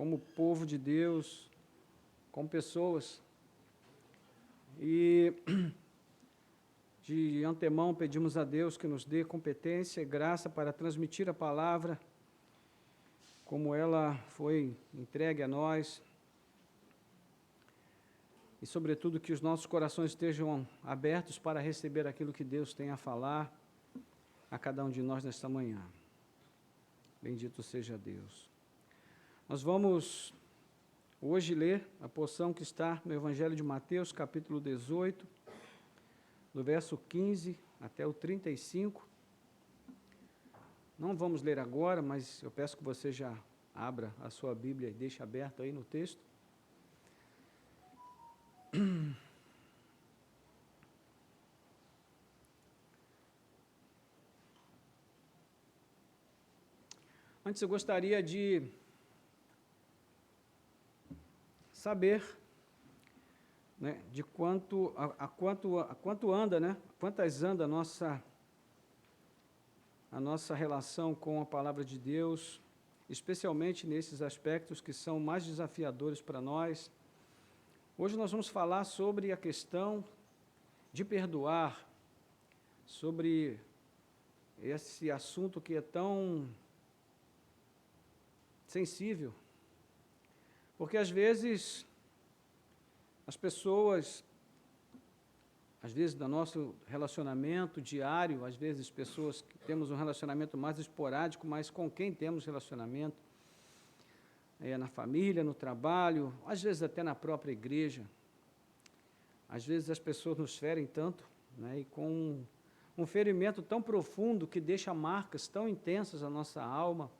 como povo de Deus, como pessoas. E de antemão pedimos a Deus que nos dê competência e graça para transmitir a palavra como ela foi entregue a nós, e sobretudo que os nossos corações estejam abertos para receber aquilo que Deus tem a falar a cada um de nós nesta manhã. Bendito seja Deus. Nós vamos hoje ler a porção que está no Evangelho de Mateus, capítulo 18, do verso 15 até o 35. Não vamos ler agora, mas eu peço que você já abra a sua Bíblia e deixe aberto aí no texto. Antes eu gostaria de saber, né, de quanto anda, né, quantas anda a nossa relação com a palavra de Deus, especialmente nesses aspectos que são mais desafiadores para nós. Hoje nós vamos falar sobre a questão de perdoar, sobre esse assunto que é tão sensível, porque às vezes as pessoas, às vezes do nosso relacionamento diário, às vezes pessoas que temos um relacionamento mais esporádico, mas com quem temos relacionamento, na família, no trabalho, às vezes até na própria igreja, às vezes as pessoas nos ferem tanto, né, e com um ferimento tão profundo que deixa marcas tão intensas na nossa alma,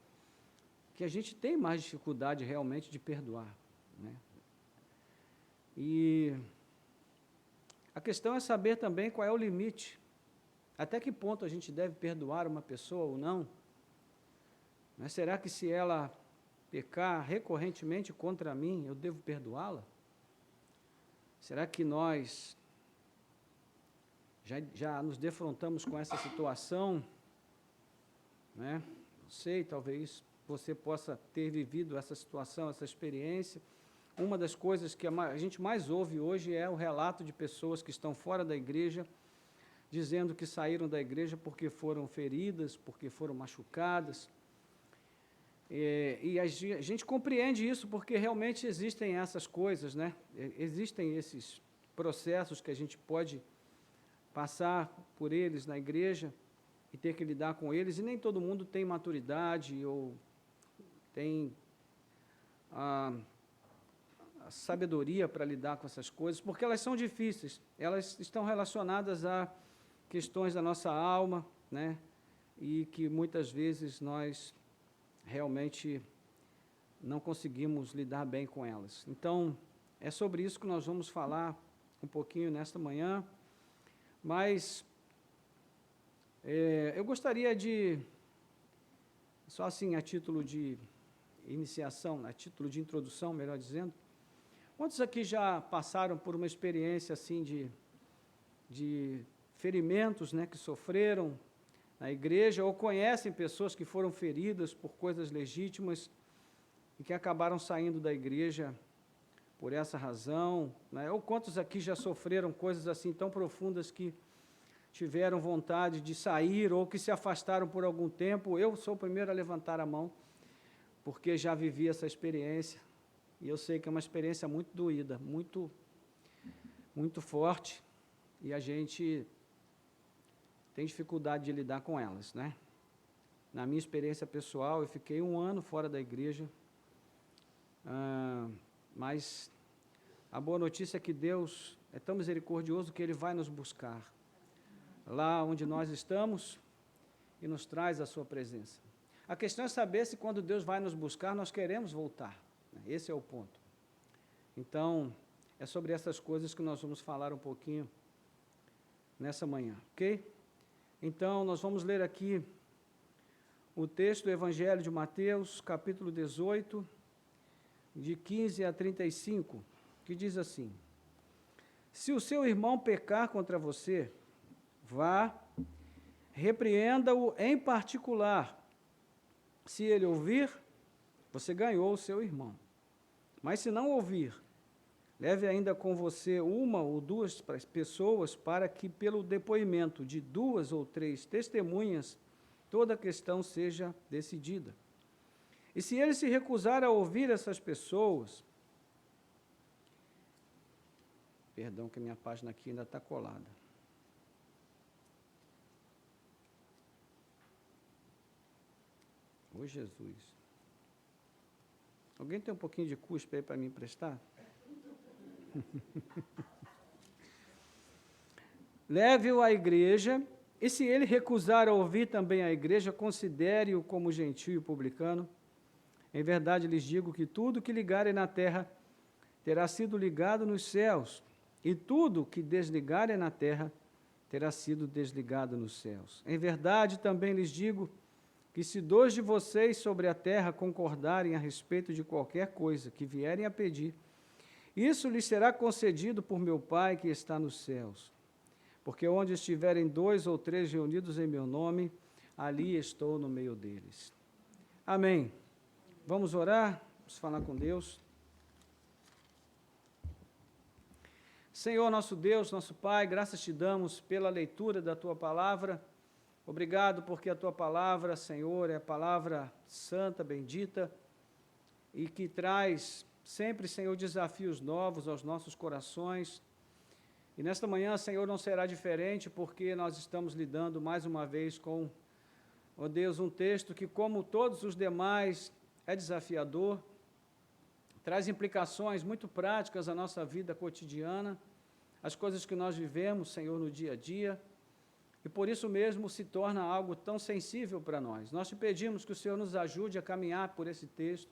que a gente tem mais dificuldade realmente de perdoar, né? E a questão é saber também qual é o limite, até que ponto a gente deve perdoar uma pessoa ou não, né? Será que se ela pecar recorrentemente contra mim, eu devo perdoá-la? Será que nós já nos defrontamos com essa situação, né? Não sei, talvez você possa ter vivido essa situação, essa experiência. Uma das coisas que a gente mais ouve hoje é o relato de pessoas que estão fora da igreja, dizendo que saíram da igreja porque foram feridas, porque foram machucadas. E a gente compreende isso porque realmente existem essas coisas, né? Existem esses processos que a gente pode passar por eles na igreja e ter que lidar com eles, e nem todo mundo tem maturidade ou tem a sabedoria para lidar com essas coisas, porque elas são difíceis, elas estão relacionadas a questões da nossa alma, né? E que muitas vezes nós realmente não conseguimos lidar bem com elas. Então, é sobre isso que nós vamos falar um pouquinho nesta manhã, mas eu gostaria de, só assim, a título de iniciação, a título de introdução, melhor dizendo, quantos aqui já passaram por uma experiência assim de ferimentos, né, que sofreram na igreja, ou conhecem pessoas que foram feridas por coisas legítimas e que acabaram saindo da igreja por essa razão, né? Ou quantos aqui já sofreram coisas assim tão profundas que tiveram vontade de sair ou que se afastaram por algum tempo? Eu sou o primeiro a levantar a mão, porque já vivi essa experiência, e eu sei que é uma experiência muito doída, muito forte, e a gente tem dificuldade de lidar com elas, né? Na minha experiência pessoal, eu fiquei 1 ano fora da igreja, mas a boa notícia é que Deus é tão misericordioso que Ele vai nos buscar lá onde nós estamos e nos traz a sua presença. A questão é saber se quando Deus vai nos buscar, nós queremos voltar, né? Esse é o ponto. Então, é sobre essas coisas que nós vamos falar um pouquinho nessa manhã, ok? Então, nós vamos ler aqui o texto do Evangelho de Mateus, capítulo 18, de 15 a 35, que diz assim: Se o seu irmão pecar contra você, vá, repreenda-o em particular. Se ele ouvir, você ganhou o seu irmão. Mas se não ouvir, leve ainda com você uma ou duas pessoas, para que, pelo depoimento de 2 ou 3 testemunhas, toda a questão seja decidida. E se ele se recusar a ouvir essas pessoas, perdão que a minha página aqui ainda está colada. Ô Jesus. Alguém tem um pouquinho de cuspe aí para me emprestar? Leve-o à igreja, e se ele recusar a ouvir também a igreja, considere-o como gentio e publicano. Em verdade lhes digo que tudo que ligarem na terra terá sido ligado nos céus, e tudo que desligarem na terra terá sido desligado nos céus. Em verdade também lhes digo que se 2 de vocês sobre a terra concordarem a respeito de qualquer coisa que vierem a pedir, isso lhes será concedido por meu Pai que está nos céus. Porque onde estiverem 2 ou 3 reunidos em meu nome, ali estou no meio deles. Amém. Vamos orar, vamos falar com Deus. Senhor, nosso Deus, nosso Pai, graças te damos pela leitura da Tua palavra. Obrigado porque a Tua palavra, Senhor, é a palavra santa, bendita, e que traz sempre, Senhor, desafios novos aos nossos corações. E nesta manhã, Senhor, não será diferente, porque nós estamos lidando mais uma vez com, ó Deus, um texto que, como todos os demais, é desafiador, traz implicações muito práticas à nossa vida cotidiana, as coisas que nós vivemos, Senhor, no dia a dia, e por isso mesmo se torna algo tão sensível para nós. Nós te pedimos que o Senhor nos ajude a caminhar por esse texto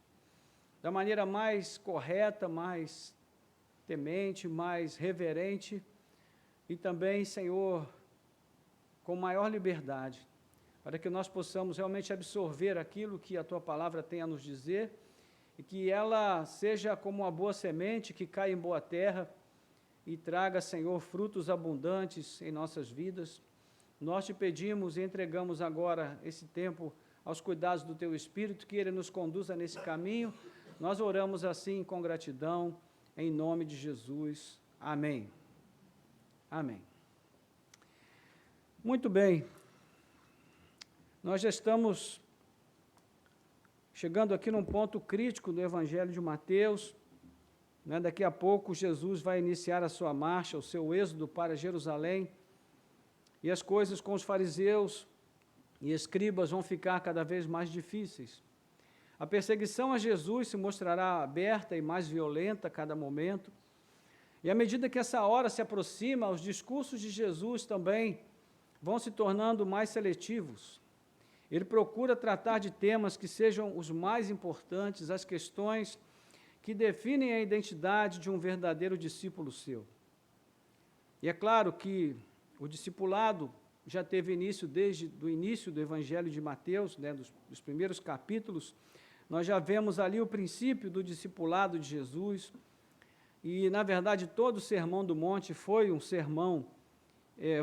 da maneira mais correta, mais temente, mais reverente, e também, Senhor, com maior liberdade, para que nós possamos realmente absorver aquilo que a Tua palavra tem a nos dizer, e que ela seja como uma boa semente que cai em boa terra e traga, Senhor, frutos abundantes em nossas vidas. Nós te pedimos e entregamos agora esse tempo aos cuidados do Teu Espírito, que Ele nos conduza nesse caminho. Nós oramos assim com gratidão, em nome de Jesus. Amém. Amém. Muito bem. Nós já estamos chegando aqui num ponto crítico do Evangelho de Mateus, né? Daqui a pouco Jesus vai iniciar a sua marcha, o seu êxodo para Jerusalém, e as coisas com os fariseus e escribas vão ficar cada vez mais difíceis. A perseguição a Jesus se mostrará aberta e mais violenta a cada momento, e à medida que essa hora se aproxima, os discursos de Jesus também vão se tornando mais seletivos. Ele procura tratar de temas que sejam os mais importantes, as questões que definem a identidade de um verdadeiro discípulo seu. E é claro que o discipulado já teve início desde o início do Evangelho de Mateus, né, dos primeiros capítulos. Nós já vemos ali o princípio do discipulado de Jesus, e, na verdade, todo o Sermão do Monte foi um sermão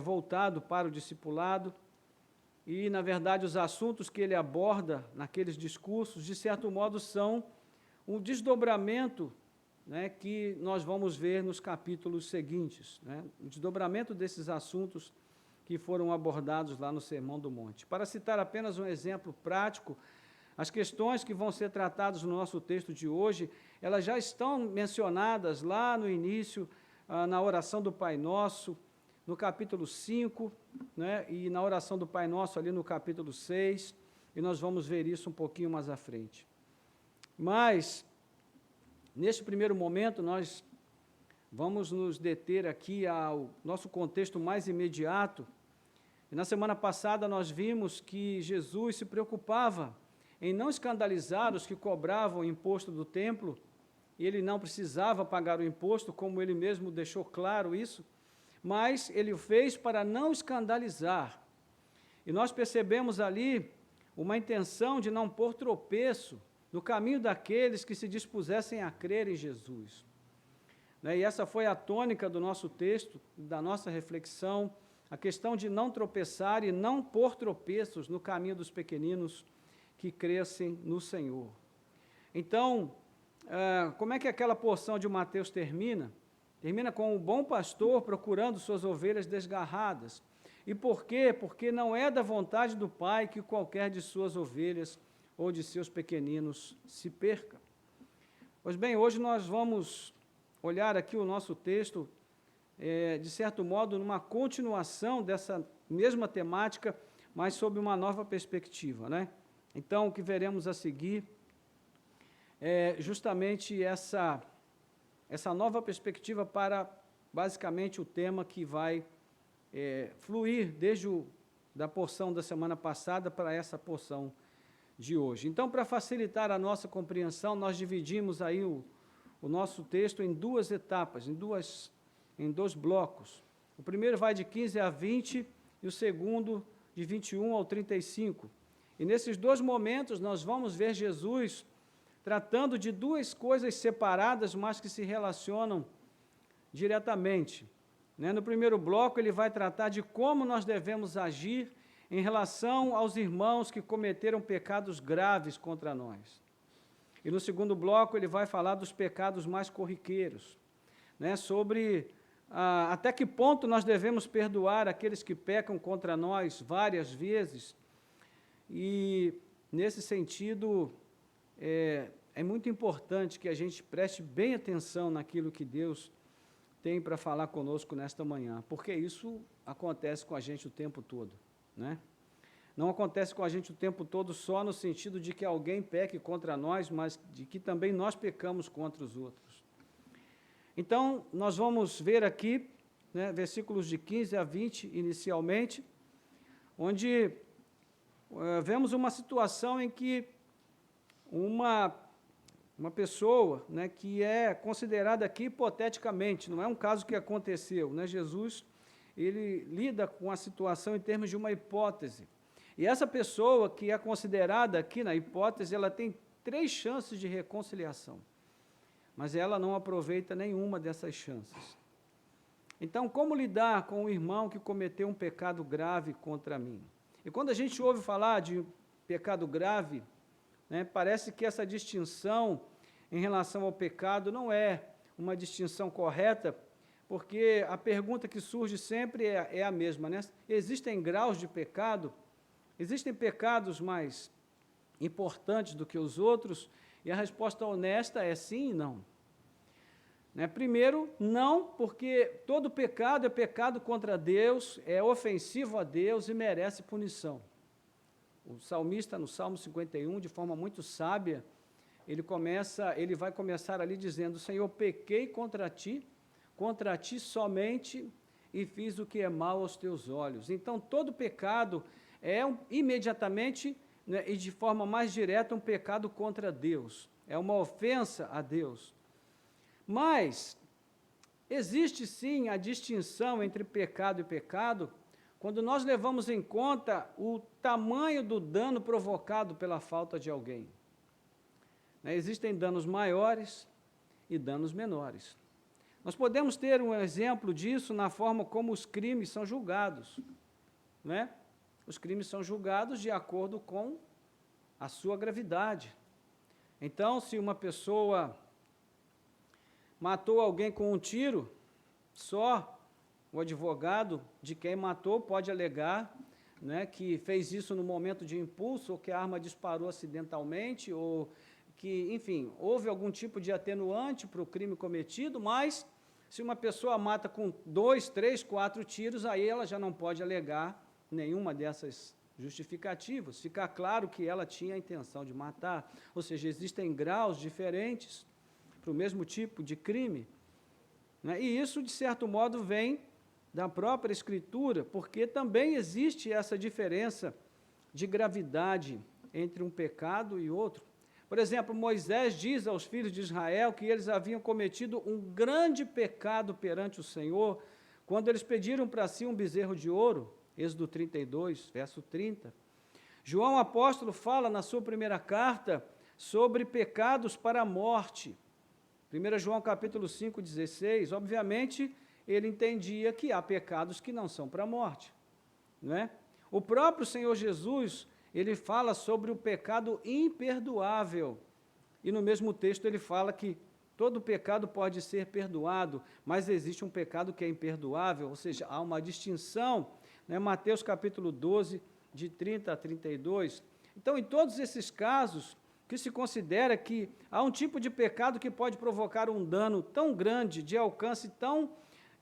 voltado para o discipulado, e, na verdade, os assuntos que ele aborda naqueles discursos, de certo modo, são um desdobramento, né, que nós vamos ver nos capítulos seguintes, né, o desdobramento desses assuntos que foram abordados lá no Sermão do Monte. Para citar apenas um exemplo prático, as questões que vão ser tratadas no nosso texto de hoje, elas já estão mencionadas lá no início, na oração do Pai Nosso, no capítulo 5, né, e na oração do Pai Nosso ali no capítulo 6, e nós vamos ver isso um pouquinho mais à frente. Mas, neste primeiro momento, nós vamos nos deter aqui ao nosso contexto mais imediato. E na semana passada nós vimos que Jesus se preocupava em não escandalizar os que cobravam o imposto do templo, e ele não precisava pagar o imposto, como ele mesmo deixou claro isso, mas ele o fez para não escandalizar. E nós percebemos ali uma intenção de não pôr tropeço no caminho daqueles que se dispusessem a crer em Jesus. E essa foi a tônica do nosso texto, da nossa reflexão, a questão de não tropeçar e não pôr tropeços no caminho dos pequeninos que crescem no Senhor. Então, como é que aquela porção de Mateus termina? Termina com o bom pastor procurando suas ovelhas desgarradas. E por quê? Porque não é da vontade do Pai que qualquer de suas ovelhas ou de seus pequeninos se perca. Pois bem, hoje nós vamos olhar aqui o nosso texto, de certo modo, numa continuação dessa mesma temática, mas sob uma nova perspectiva, né? Então, o que veremos a seguir é justamente essa nova perspectiva para, basicamente, o tema que vai fluir desde da porção da semana passada para essa porção de hoje. Então, para facilitar a nossa compreensão, nós dividimos aí o nosso texto em duas etapas, em dois blocos. O primeiro vai de 15 a 20 e o segundo de 21 ao 35. E nesses dois momentos nós vamos ver Jesus tratando de duas coisas separadas, mas que se relacionam diretamente. No primeiro bloco, ele vai tratar de como nós devemos agir em relação aos irmãos que cometeram pecados graves contra nós. E no segundo bloco, ele vai falar dos pecados mais corriqueiros, sobre até que ponto nós devemos perdoar aqueles que pecam contra nós várias vezes. E, nesse sentido, é muito importante que a gente preste bem atenção naquilo que Deus tem para falar conosco nesta manhã, porque isso acontece com a gente o tempo todo, Não acontece com a gente o tempo todo só no sentido de que alguém peque contra nós, mas de que também nós pecamos contra os outros. Então, nós vamos ver aqui, versículos de 15 a 20, inicialmente, onde vemos uma situação em que uma pessoa, que é considerada aqui hipoteticamente, não é um caso que aconteceu, Jesus, ele lida com a situação em termos de uma hipótese. E essa pessoa que é considerada aqui na hipótese, ela tem 3 chances de reconciliação, mas ela não aproveita nenhuma dessas chances. Então, como lidar com um irmão que cometeu um pecado grave contra mim? E quando a gente ouve falar de pecado grave, parece que essa distinção em relação ao pecado não é uma distinção correta, porque a pergunta que surge sempre é a mesma, Existem graus de pecado? Existem pecados mais importantes do que os outros? E a resposta honesta é sim e não. Primeiro, não, porque todo pecado é pecado contra Deus, é ofensivo a Deus e merece punição. O salmista, no Salmo 51, de forma muito sábia, ele vai começar ali dizendo: Senhor, pequei contra ti somente, e fiz o que é mal aos teus olhos. Então, todo pecado é imediatamente, e de forma mais direta, um pecado contra Deus. É uma ofensa a Deus. Mas existe sim a distinção entre pecado e pecado, quando nós levamos em conta o tamanho do dano provocado pela falta de alguém. Existem danos maiores e danos menores. Nós podemos ter um exemplo disso na forma como os crimes são julgados. Os crimes são julgados de acordo com a sua gravidade. Então, se uma pessoa matou alguém com um tiro, só o advogado de quem matou pode alegar que fez isso no momento de impulso, ou que a arma disparou acidentalmente, ou que, enfim, houve algum tipo de atenuante para o crime cometido, mas se uma pessoa mata com 2, 3, 4 tiros, aí ela já não pode alegar nenhuma dessas justificativas. Fica claro que ela tinha a intenção de matar, ou seja, existem graus diferentes para o mesmo tipo de crime. E isso, de certo modo, vem da própria Escritura, porque também existe essa diferença de gravidade entre um pecado e outro. Por exemplo, Moisés diz aos filhos de Israel que eles haviam cometido um grande pecado perante o Senhor, quando eles pediram para si um bezerro de ouro, Êxodo 32, verso 30. João apóstolo fala na sua primeira carta sobre pecados para a morte. 1 João capítulo 5, 16, obviamente, ele entendia que há pecados que não são para a morte. O próprio Senhor Jesus, ele fala sobre o pecado imperdoável. E no mesmo texto ele fala que todo pecado pode ser perdoado, mas existe um pecado que é imperdoável, ou seja, há uma distinção, né? Mateus capítulo 12, de 30 a 32. Então, em todos esses casos, que se considera que há um tipo de pecado que pode provocar um dano tão grande, de alcance tão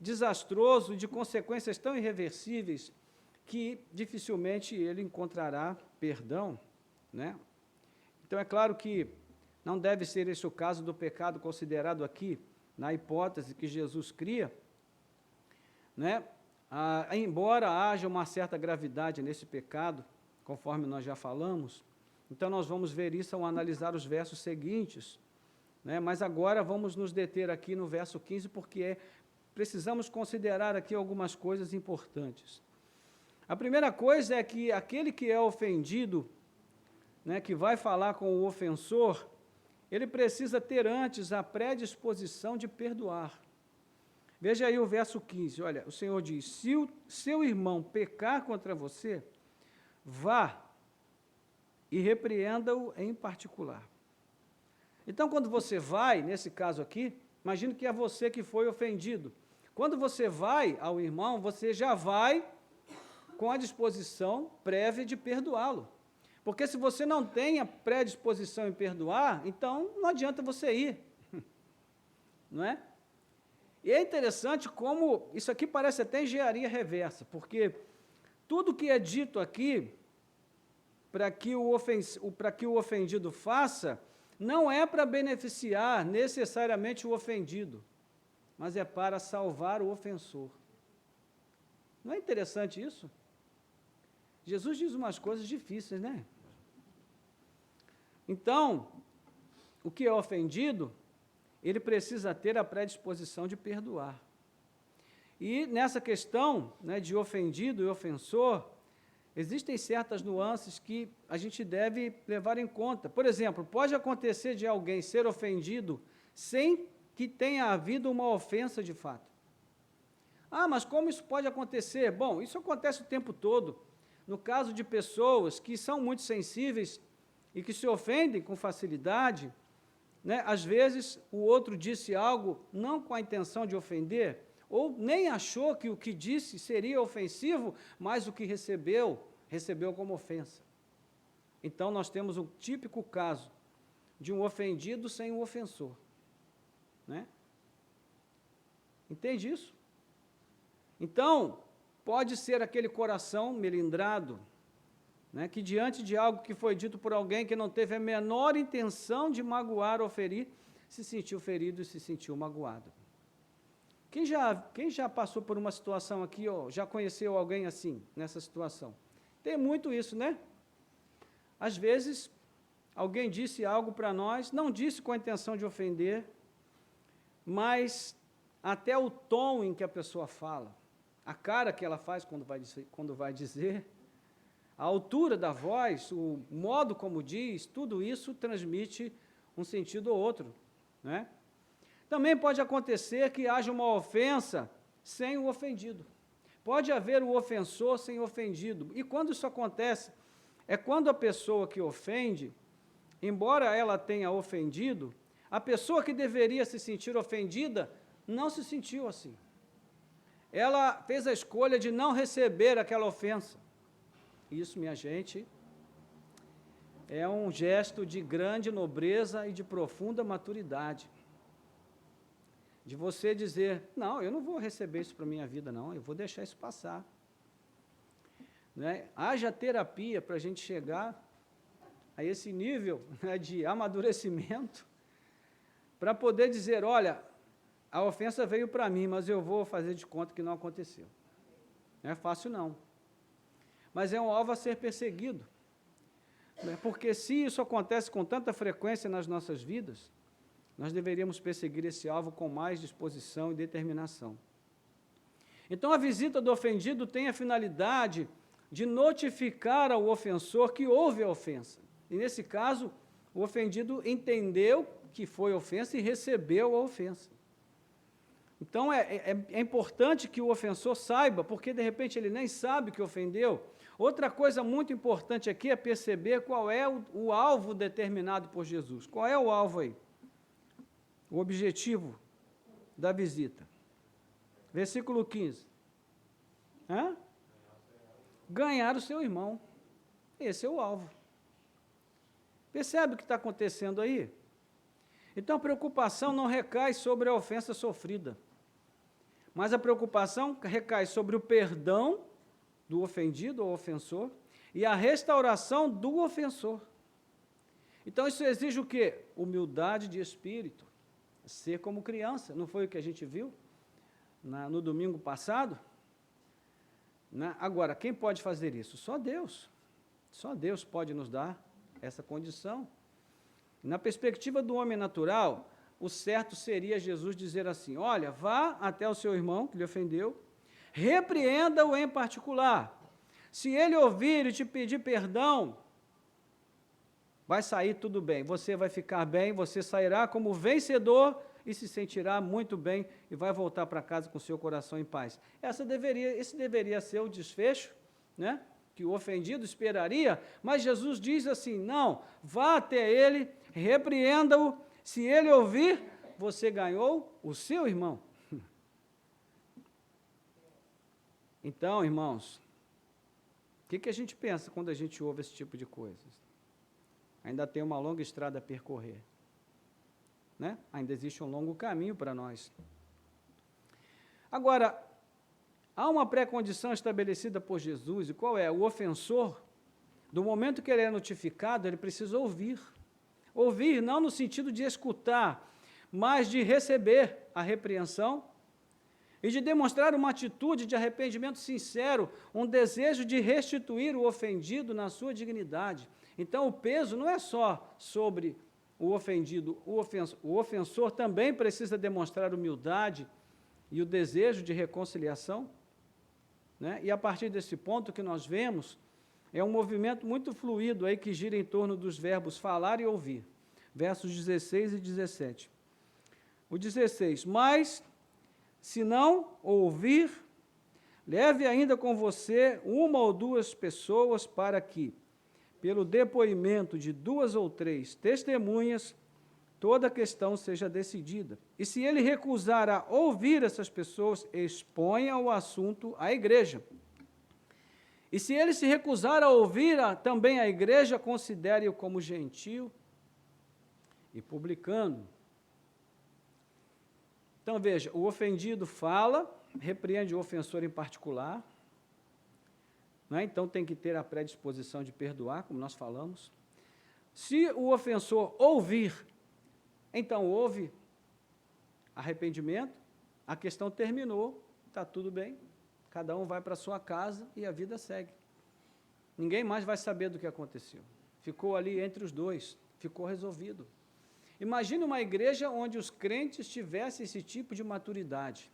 desastroso, de consequências tão irreversíveis, que dificilmente ele encontrará perdão, né? Então, é claro que não deve ser esse o caso do pecado considerado aqui, na hipótese que Jesus cria, né? Embora haja uma certa gravidade nesse pecado, conforme nós já falamos, então nós vamos ver isso ao analisar os versos seguintes, né? Mas agora vamos nos deter aqui no verso 15, porque precisamos considerar aqui algumas coisas importantes. A primeira coisa é que aquele que é ofendido, né, que vai falar com o ofensor, ele precisa ter antes a predisposição de perdoar. Veja aí o verso 15, olha, o Senhor diz, se o seu irmão pecar contra você, vá e repreenda-o em particular. Então, quando você vai, nesse caso aqui, imagine que é você que foi ofendido. Quando você vai ao irmão, você já vai com a disposição prévia de perdoá-lo. Porque se você não tem a predisposição em perdoar, então não adianta você ir. Não é? E é interessante como isso aqui parece até engenharia reversa, porque tudo que é dito aqui, para que o ofendido faça, não é para beneficiar necessariamente o ofendido, mas é para salvar o ofensor. Não é interessante isso? Jesus diz umas coisas difíceis, né? Então, o que é ofendido, ele precisa ter a predisposição de perdoar. E nessa questão, né, de ofendido e ofensor, existem certas nuances que a gente deve levar em conta. Por exemplo, pode acontecer de alguém ser ofendido sem que tenha havido uma ofensa de fato. Ah, mas como isso pode acontecer? Bom, isso acontece o tempo todo. No caso de pessoas que são muito sensíveis e que se ofendem com facilidade, né, às vezes o outro disse algo não com a intenção de ofender, ou nem achou que o que disse seria ofensivo, mas o que recebeu como ofensa. Então, nós temos um típico caso de um ofendido sem um ofensor. Né? Entende isso? Então, pode ser aquele coração melindrado, né, que diante de algo que foi dito por alguém que não teve a menor intenção de magoar ou ferir, se sentiu ferido e se sentiu magoado. Quem já passou por uma situação aqui, ó, já conheceu alguém assim, nessa situação? Tem muito isso, né? Às vezes, alguém disse algo para nós, não disse com a intenção de ofender, mas até o tom em que a pessoa fala, a cara que ela faz quando vai dizer, a altura da voz, o modo como diz, tudo isso transmite um sentido ou outro, né? Também pode acontecer que haja uma ofensa sem o ofendido. Pode haver o ofensor sem o ofendido. E quando isso acontece, é quando a pessoa que ofende, embora ela tenha ofendido, a pessoa que deveria se sentir ofendida não se sentiu assim. Ela fez a escolha de não receber aquela ofensa. Isso, minha gente, é um gesto de grande nobreza e de profunda maturidade. De você dizer, não, eu não vou receber isso para a minha vida, não, eu vou deixar isso passar. Né? Haja terapia para a gente chegar a esse nível, né, de amadurecimento, para poder dizer, olha, a ofensa veio para mim, mas eu vou fazer de conta que não aconteceu. Não é fácil, não. Mas é um alvo a ser perseguido. Né? Porque se isso acontece com tanta frequência nas nossas vidas, nós deveríamos perseguir esse alvo com mais disposição e determinação. Então, a visita do ofendido tem a finalidade de notificar ao ofensor que houve a ofensa. E, nesse caso, o ofendido entendeu que foi ofensa e recebeu a ofensa. Então, é importante que o ofensor saiba, porque, de repente, ele nem sabe que ofendeu, Outra coisa muito importante aqui é perceber qual é o alvo determinado por Jesus. Qual é o alvo aí? O objetivo da visita. Versículo 15. Hã? Ganhar o seu irmão. Esse é o alvo. Percebe o que está acontecendo aí? Então a preocupação não recai sobre a ofensa sofrida, mas a preocupação recai sobre o perdão do ofendido ou ofensor e a restauração do ofensor. Então isso exige o quê? Humildade de espírito, ser como criança. Não foi o que a gente viu no domingo passado? Agora, quem pode fazer isso? Só Deus. Só Deus pode nos dar essa condição. Na perspectiva do homem natural, o certo seria Jesus dizer assim: olha, vá até o seu irmão que lhe ofendeu, repreenda-o em particular. Se ele ouvir e te pedir perdão, vai sair tudo bem, você vai ficar bem, você sairá como vencedor e se sentirá muito bem e vai voltar para casa com seu coração em paz. Esse deveria ser o desfecho, né, que o ofendido esperaria, mas Jesus diz assim: não, vá até ele, repreenda-o, se ele ouvir, você ganhou o seu irmão. Então, irmãos, o que a gente pensa quando a gente ouve esse tipo de coisas? Ainda tem uma longa estrada a percorrer, né? Ainda existe um longo caminho para nós. Agora, há uma pré-condição estabelecida por Jesus, e qual é? O ofensor, do momento que ele é notificado, ele precisa ouvir. Ouvir não no sentido de escutar, mas de receber a repreensão e de demonstrar uma atitude de arrependimento sincero, um desejo de restituir o ofendido na sua dignidade. Então, o peso não é só sobre o ofendido, o ofensor também precisa demonstrar humildade e o desejo de reconciliação, né? E a partir desse ponto que nós vemos, é um movimento muito fluido aí que gira em torno dos verbos falar e ouvir. Versos 16 e 17. O 16, mas, se não ouvir, leve ainda com você uma ou duas pessoas para que, pelo depoimento de 2 ou 3 testemunhas, toda a questão seja decidida. E se ele recusar a ouvir essas pessoas, exponha o assunto à igreja. E se ele se recusar a ouvir também a igreja, considere-o como gentio e publicano. Então, veja, o ofendido fala, repreende o ofensor em particular, né? Então tem que ter a predisposição de perdoar, como nós falamos. Se o ofensor ouvir, então houve arrependimento, a questão terminou, está tudo bem, cada um vai para a sua casa e a vida segue. Ninguém mais vai saber do que aconteceu. Ficou ali entre os dois, ficou resolvido. Imagine uma igreja onde os crentes tivessem esse tipo de maturidade,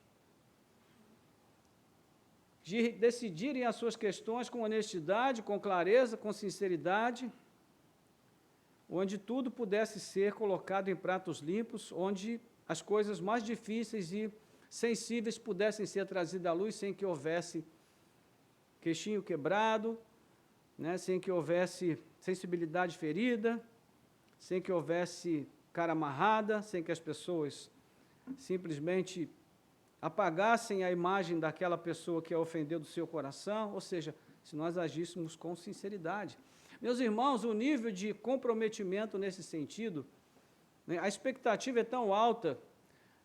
de decidirem as suas questões com honestidade, com clareza, com sinceridade, onde tudo pudesse ser colocado em pratos limpos, onde as coisas mais difíceis e sensíveis pudessem ser trazidas à luz sem que houvesse queixinho quebrado, né, sem que houvesse sensibilidade ferida, sem que houvesse cara amarrada, sem que as pessoas simplesmente apagassem a imagem daquela pessoa que a ofendeu do seu coração, ou seja, se nós agíssemos com sinceridade. Meus irmãos, o nível de comprometimento nesse sentido, né, a expectativa é tão alta,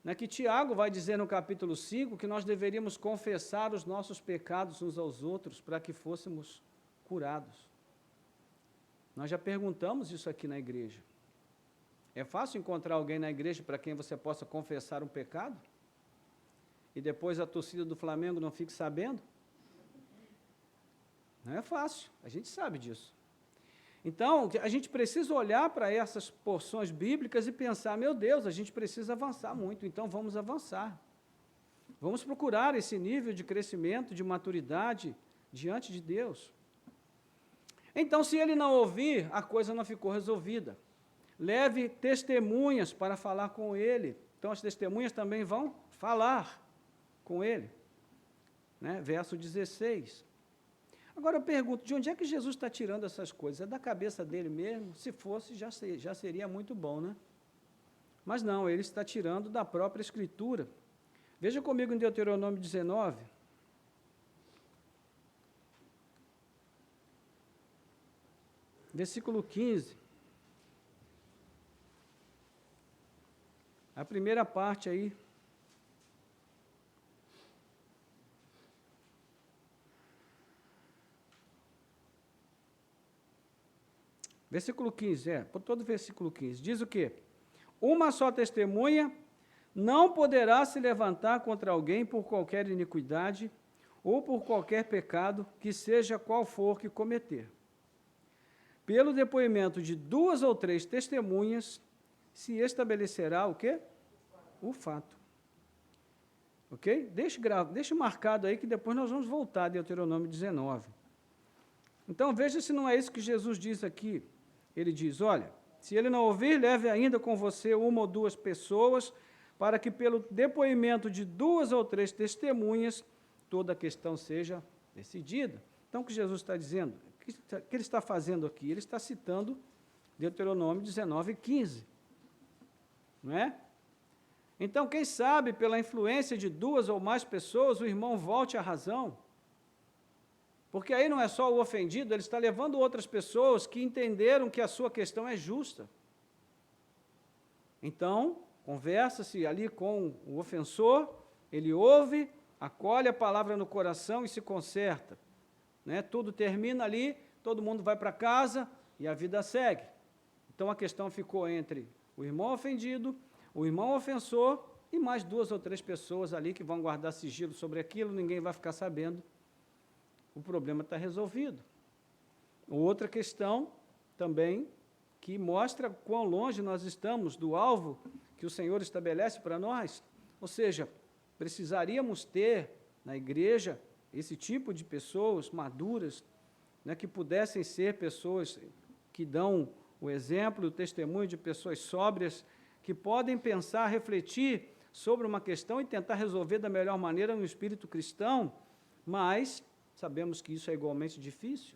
né, que Tiago vai dizer no capítulo 5 que nós deveríamos confessar os nossos pecados uns aos outros para que fôssemos curados. Nós já perguntamos isso aqui na igreja. É fácil encontrar alguém na igreja para quem você possa confessar um pecado? E depois a torcida do Flamengo não fique sabendo? Não é fácil, a gente sabe disso. Então, a gente precisa olhar para essas porções bíblicas e pensar, meu Deus, a gente precisa avançar muito, então vamos avançar. Vamos procurar esse nível de crescimento, de maturidade diante de Deus. Então, se ele não ouvir, a coisa não ficou resolvida. Leve testemunhas para falar com ele. Então, as testemunhas também vão falar com ele. Né? Verso 16. Agora eu pergunto, de onde é que Jesus está tirando essas coisas? É da cabeça dele mesmo? Se fosse, já seria muito bom, né? Mas não, ele está tirando da própria Escritura. Veja comigo em Deuteronômio 19. Versículo 15. A primeira parte aí. Versículo 15, por todo o versículo 15. Diz o quê? Uma só testemunha não poderá se levantar contra alguém por qualquer iniquidade ou por qualquer pecado, que seja qual for que cometer. Pelo depoimento de 2 ou 3 testemunhas, se estabelecerá o quê? O fato. Ok? Deixe marcado aí que depois nós vamos voltar a Deuteronômio 19. Então, veja se não é isso que Jesus diz aqui. Ele diz, olha, se ele não ouvir, leve ainda com você 1 ou 2 pessoas, para que pelo depoimento de 2 ou 3 testemunhas, toda a questão seja decidida. Então, o que Jesus está dizendo? O que ele está fazendo aqui? Ele está citando Deuteronômio 19, 15. Não é? Então, quem sabe, pela influência de 2 ou mais pessoas, o irmão volte à razão. Porque aí não é só o ofendido, ele está levando outras pessoas que entenderam que a sua questão é justa. Então, conversa-se ali com o ofensor, ele ouve, acolhe a palavra no coração e se conserta. Né? Tudo termina ali, todo mundo vai para casa e a vida segue. Então, a questão ficou entre o irmão ofendido, o irmão ofensor e mais 2 ou 3 pessoas ali que vão guardar sigilo sobre aquilo, ninguém vai ficar sabendo. O problema está resolvido. Outra questão também, que mostra quão longe nós estamos do alvo que o Senhor estabelece para nós. Ou seja, precisaríamos ter na igreja esse tipo de pessoas maduras, né, que pudessem ser pessoas que dão o exemplo, o testemunho de pessoas sóbrias, que podem pensar, refletir sobre uma questão e tentar resolver da melhor maneira no espírito cristão, mas sabemos que isso é igualmente difícil.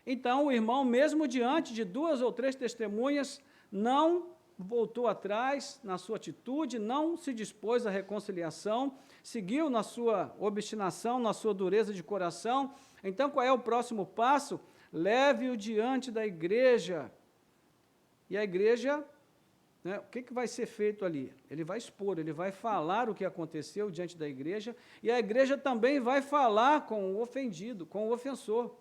Então, o irmão, mesmo diante de 2 ou 3 testemunhas, não voltou atrás na sua atitude, não se dispôs à reconciliação, seguiu na sua obstinação, na sua dureza de coração. Então, qual é o próximo passo? Leve-o diante da igreja. E a igreja, né, o que vai ser feito ali? Ele vai expor, ele vai falar o que aconteceu diante da igreja, e a igreja também vai falar com o ofendido, com o ofensor.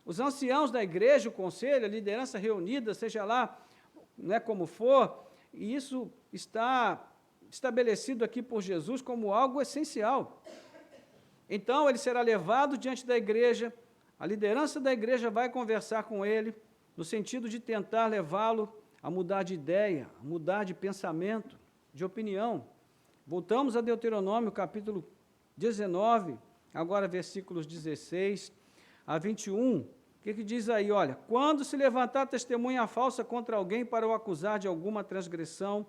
Os anciãos da igreja, o conselho, a liderança reunida, seja lá, né, como for, e isso está estabelecido aqui por Jesus como algo essencial. Então, ele será levado diante da igreja, a liderança da igreja vai conversar com ele, no sentido de tentar levá-lo a mudar de ideia, a mudar de pensamento, de opinião. Voltamos a Deuteronômio, capítulo 19, agora versículos 16 a 21. O que diz aí? Olha, quando se levantar testemunha falsa contra alguém para o acusar de alguma transgressão,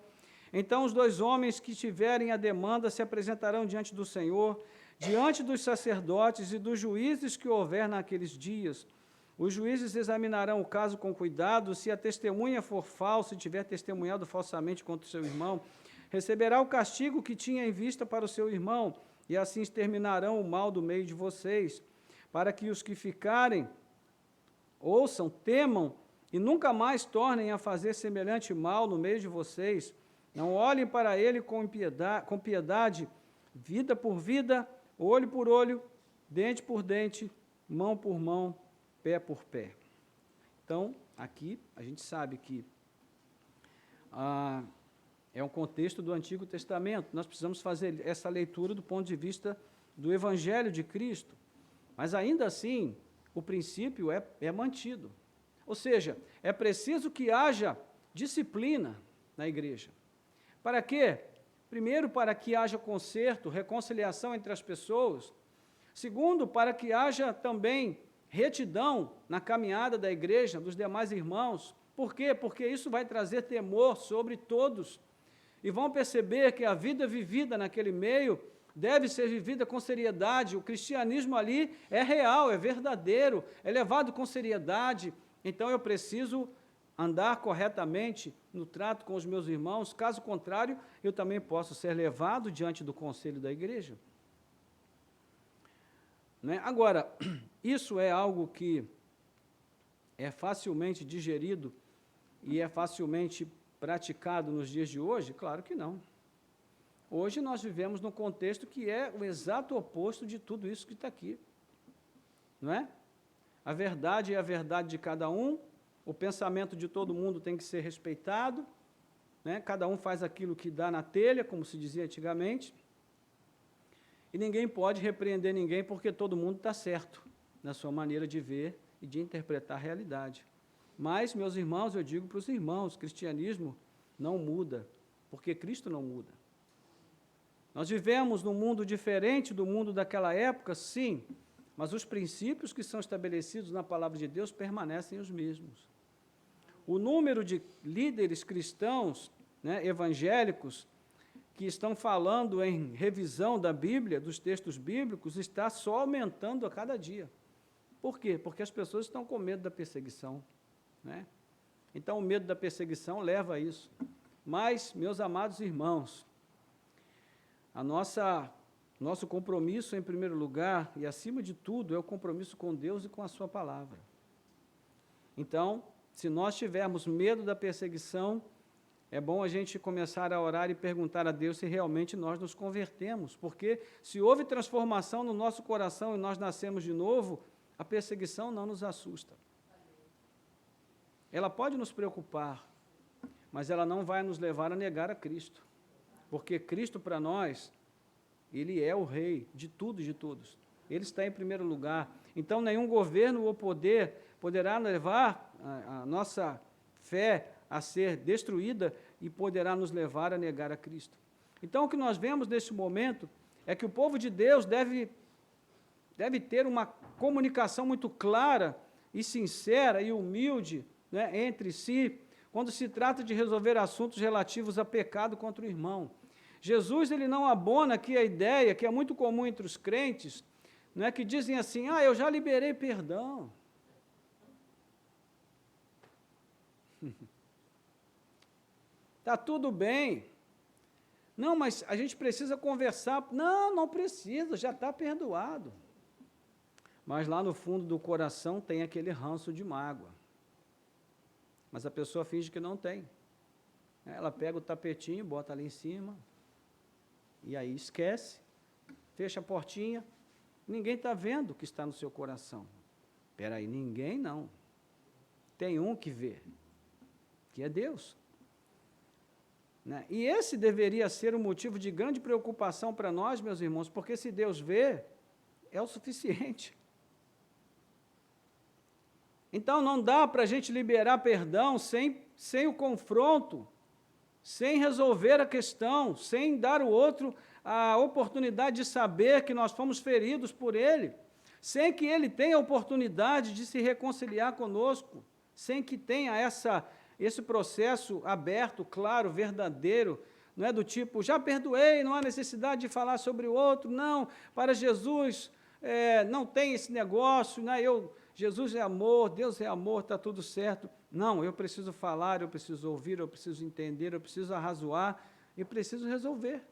então os 2 homens que tiverem a demanda se apresentarão diante do Senhor, diante dos sacerdotes e dos juízes que houver naqueles dias. Os juízes examinarão o caso com cuidado. Se a testemunha for falsa e tiver testemunhado falsamente contra o seu irmão, receberá o castigo que tinha em vista para o seu irmão, e assim exterminarão o mal do meio de vocês, para que os que ficarem ouçam, temam e nunca mais tornem a fazer semelhante mal no meio de vocês. Não olhem para ele com piedade, vida por vida, olho por olho, dente por dente, mão por mão, pé por pé. Então, aqui a gente sabe que é um contexto do Antigo Testamento. Nós precisamos fazer essa leitura do ponto de vista do Evangelho de Cristo. Mas ainda assim, o princípio é mantido. Ou seja, é preciso que haja disciplina na igreja. Para quê? Primeiro, para que haja conserto, reconciliação entre as pessoas. Segundo, para que haja também retidão na caminhada da igreja, dos demais irmãos. Por quê? Porque isso vai trazer temor sobre todos. E vão perceber que a vida vivida naquele meio deve ser vivida com seriedade. O cristianismo ali é real, é verdadeiro, é levado com seriedade. Então eu preciso andar corretamente no trato com os meus irmãos, caso contrário, eu também posso ser levado diante do conselho da igreja. Né? Agora, isso é algo que é facilmente digerido e é facilmente praticado nos dias de hoje? Claro que não. Hoje nós vivemos num contexto que é o exato oposto de tudo isso que está aqui. Não é? A verdade é a verdade de cada um, o pensamento de todo mundo tem que ser respeitado, né? Cada um faz aquilo que dá na telha, como se dizia antigamente, e ninguém pode repreender ninguém porque todo mundo está certo na sua maneira de ver e de interpretar a realidade. Mas, meus irmãos, eu digo para os irmãos, o cristianismo não muda, porque Cristo não muda. Nós vivemos num mundo diferente do mundo daquela época, sim, mas os princípios que são estabelecidos na palavra de Deus permanecem os mesmos. O número de líderes cristãos, né, evangélicos, que estão falando em revisão da Bíblia, dos textos bíblicos, está só aumentando a cada dia. Por quê? Porque as pessoas estão com medo da perseguição. Né? Então, o medo da perseguição leva a isso. Mas, meus amados irmãos, nosso compromisso, em primeiro lugar, e acima de tudo, é o compromisso com Deus e com a sua palavra. Então, se nós tivermos medo da perseguição, é bom a gente começar a orar e perguntar a Deus se realmente nós nos convertemos, porque se houve transformação no nosso coração e nós nascemos de novo, a perseguição não nos assusta. Ela pode nos preocupar, mas ela não vai nos levar a negar a Cristo, porque Cristo para nós, Ele é o Rei de tudo e de todos. Ele está em primeiro lugar. Então, nenhum governo ou poder poderá levar a nossa fé a ser destruída e poderá nos levar a negar a Cristo. Então, o que nós vemos neste momento é que o povo de Deus deve ter uma comunicação muito clara e sincera e humilde, né, entre si, quando se trata de resolver assuntos relativos a pecado contra o irmão. Jesus, ele não abona aqui a ideia, que é muito comum entre os crentes, não é, que dizem assim, eu já liberei perdão. Está tudo bem. Não, mas a gente precisa conversar. Não, não precisa, já está perdoado. Mas lá no fundo do coração tem aquele ranço de mágoa. Mas a pessoa finge que não tem. Ela pega o tapetinho, bota ali em cima, e aí esquece, fecha a portinha, ninguém está vendo o que está no seu coração. Espera aí, ninguém não. Tem um que vê, que é Deus. Né? E esse deveria ser um motivo de grande preocupação para nós, meus irmãos, porque se Deus vê, é o suficiente. Então não dá para a gente liberar perdão sem o confronto, sem resolver a questão, sem dar ao outro a oportunidade de saber que nós fomos feridos por ele, sem que ele tenha a oportunidade de se reconciliar conosco, sem que tenha esse processo aberto, claro, verdadeiro, não é do tipo, já perdoei, não há necessidade de falar sobre o outro, não, para Jesus não tem esse negócio, né? Jesus é amor, Deus é amor, está tudo certo. Não, eu preciso falar, eu preciso ouvir, eu preciso entender, eu preciso arrazoar, eu preciso resolver.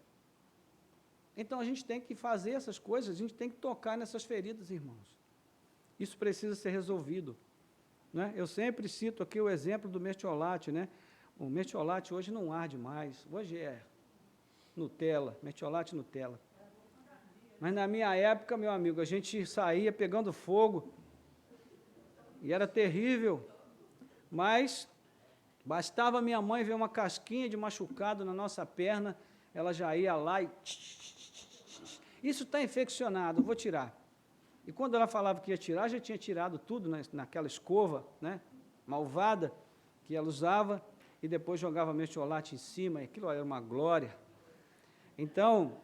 Então, a gente tem que fazer essas coisas, a gente tem que tocar nessas feridas, irmãos. Isso precisa ser resolvido. Né? Eu sempre cito aqui o exemplo do mertiolate, né? O mertiolate hoje não arde mais, hoje é Nutella, mertiolate Nutella. Mas na minha época, meu amigo, a gente saía pegando fogo, e era terrível, mas bastava minha mãe ver uma casquinha de machucado na nossa perna, ela já ia lá e... Isso está infeccionado, vou tirar. E quando ela falava que ia tirar, já tinha tirado tudo naquela escova, né, malvada, que ela usava, e depois jogava mertiolate em cima, e aquilo era uma glória. Então,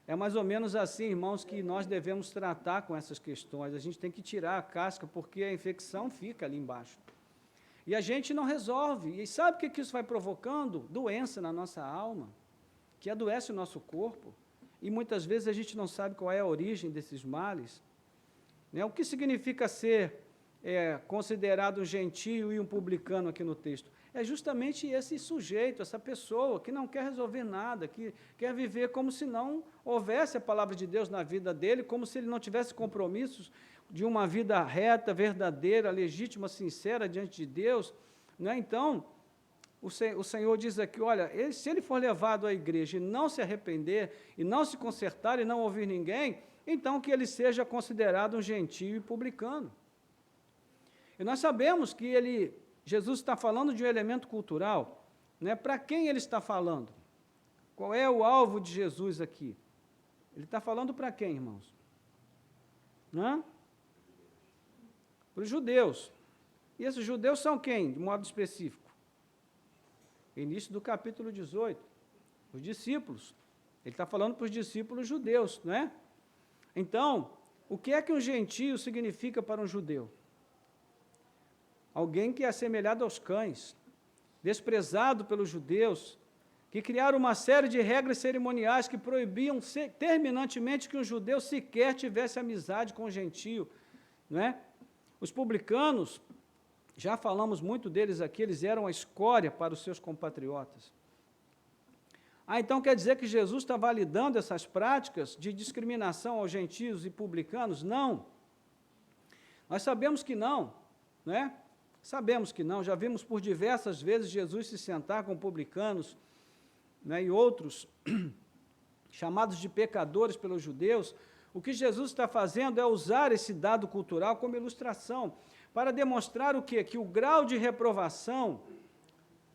é mais ou menos assim, irmãos, que nós devemos tratar com essas questões. A gente tem que tirar a casca, porque a infecção fica ali embaixo. E a gente não resolve. E sabe o que isso vai provocando? Doença na nossa alma, que adoece o nosso corpo. e muitas vezes a gente não sabe qual é a origem desses males. Né? O que significa ser considerado um gentio e um publicano aqui no texto? É justamente esse sujeito, essa pessoa que não quer resolver nada, que quer viver como se não houvesse a palavra de Deus na vida dele, como se ele não tivesse compromissos de uma vida reta, verdadeira, legítima, sincera diante de Deus. Né? Então, o Senhor diz aqui, olha, se ele for levado à igreja e não se arrepender, e não se consertar, e não ouvir ninguém, então que ele seja considerado um gentio e publicano. E nós sabemos que Jesus está falando de um elemento cultural, né? Para quem ele está falando? Qual é o alvo de Jesus aqui? Ele está falando para quem, irmãos? Para os judeus. E esses judeus são quem, de modo específico? Início do capítulo 18, os discípulos. Ele está falando para os discípulos judeus, não é? Então, o que é que um gentio significa para um judeu? Alguém que é assemelhado aos cães, desprezado pelos judeus, que criaram uma série de regras cerimoniais que proibiam terminantemente que um judeu sequer tivesse amizade com o gentio, não é? Os publicanos, já falamos muito deles aqui, eles eram a escória para os seus compatriotas. Então quer dizer que Jesus está validando essas práticas de discriminação aos gentios e publicanos? Não. Nós sabemos que não, né? Sabemos que não, já vimos por diversas vezes Jesus se sentar com publicanos, né, e outros chamados de pecadores pelos judeus. O que Jesus está fazendo é usar esse dado cultural como ilustração, para demonstrar o quê? Que o grau de reprovação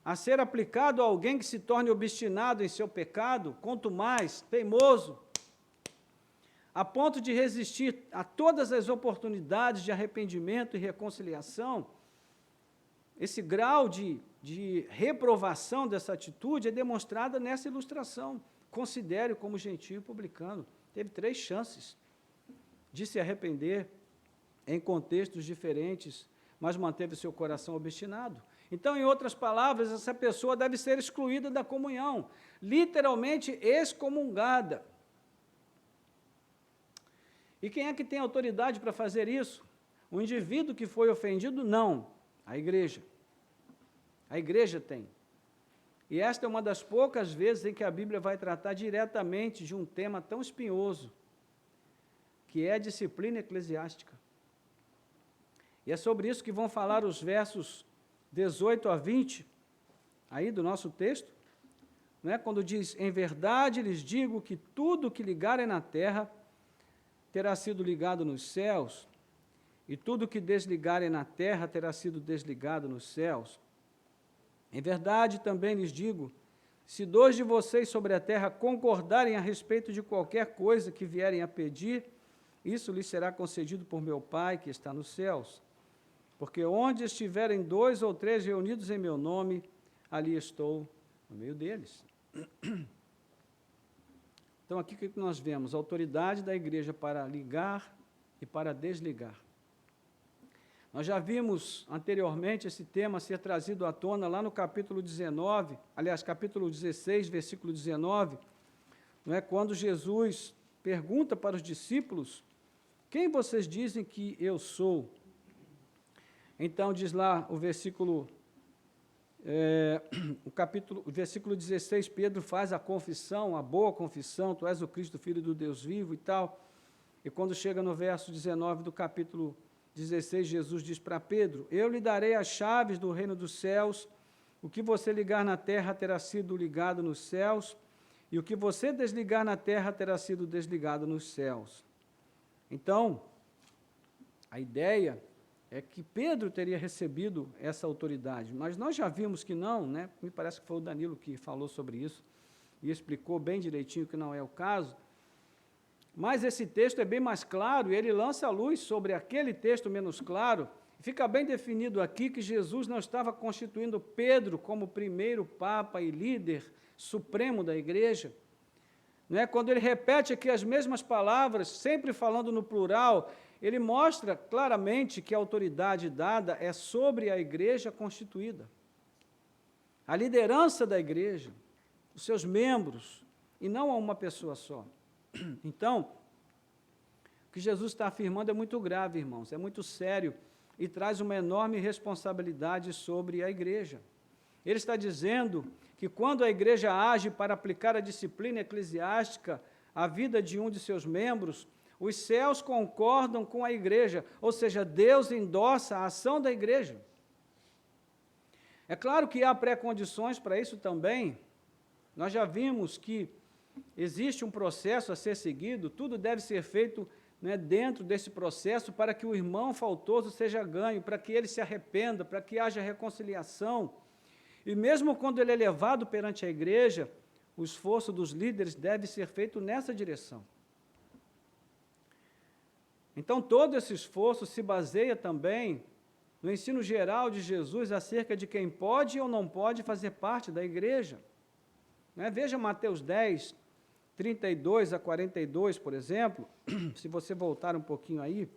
a ser aplicado a alguém que se torne obstinado em seu pecado, quanto mais teimoso, a ponto de resistir a todas as oportunidades de arrependimento e reconciliação, esse grau de reprovação dessa atitude é demonstrada nessa ilustração. Considere-o como gentio e publicano. Teve 3 chances de se arrepender em contextos diferentes, mas manteve seu coração obstinado. Então, em outras palavras, essa pessoa deve ser excluída da comunhão, literalmente excomungada. E quem é que tem autoridade para fazer isso? O indivíduo que foi ofendido? Não, a igreja. A igreja tem. E esta é uma das poucas vezes em que a Bíblia vai tratar diretamente de um tema tão espinhoso, que é a disciplina eclesiástica. E é sobre isso que vão falar os versos 18 a 20, aí do nosso texto, né, quando diz, em verdade lhes digo que tudo que ligarem na terra terá sido ligado nos céus, e tudo que desligarem na terra terá sido desligado nos céus. Em verdade também lhes digo, se 2 de vocês sobre a terra concordarem a respeito de qualquer coisa que vierem a pedir, isso lhes será concedido por meu Pai que está nos céus. Porque onde estiverem 2 ou 3 reunidos em meu nome, ali estou no meio deles. Então, aqui o que nós vemos? A autoridade da igreja para ligar e para desligar. Nós já vimos anteriormente esse tema ser trazido à tona lá no capítulo 19, aliás, capítulo 16, versículo 19, não é? Quando Jesus pergunta para os discípulos, quem vocês dizem que eu sou? Então, diz lá o versículo, o versículo 16, Pedro faz a confissão, a boa confissão, tu és o Cristo, Filho do Deus vivo e tal. E quando chega no verso 19 do capítulo 16, Jesus diz para Pedro, eu lhe darei as chaves do reino dos céus, o que você ligar na terra terá sido ligado nos céus, e o que você desligar na terra terá sido desligado nos céus. Então, a ideia é que Pedro teria recebido essa autoridade, mas nós já vimos que não, né? Me parece que foi o Danilo que falou sobre isso, e explicou bem direitinho que não é o caso. Mas esse texto é bem mais claro, e ele lança a luz sobre aquele texto menos claro. Fica bem definido aqui que Jesus não estava constituindo Pedro como primeiro papa e líder supremo da igreja. Não é? Quando ele repete aqui as mesmas palavras, sempre falando no plural, ele mostra claramente que a autoridade dada é sobre a igreja constituída. A liderança da igreja, os seus membros, e não a uma pessoa só. Então, o que Jesus está afirmando é muito grave, irmãos, é muito sério e traz uma enorme responsabilidade sobre a igreja. Ele está dizendo que quando a igreja age para aplicar a disciplina eclesiástica à vida de um de seus membros, os céus concordam com a igreja, ou seja, Deus endossa a ação da igreja. É claro que há pré-condições para isso também. Nós já vimos que existe um processo a ser seguido, tudo deve ser feito, né, dentro desse processo para que o irmão faltoso seja ganho, para que ele se arrependa, para que haja reconciliação. E mesmo quando ele é levado perante a igreja, o esforço dos líderes deve ser feito nessa direção. Então, todo esse esforço se baseia também no ensino geral de Jesus acerca de quem pode ou não pode fazer parte da igreja. Né? Veja Mateus 10, 32 a 42, por exemplo, se você voltar um pouquinho aí.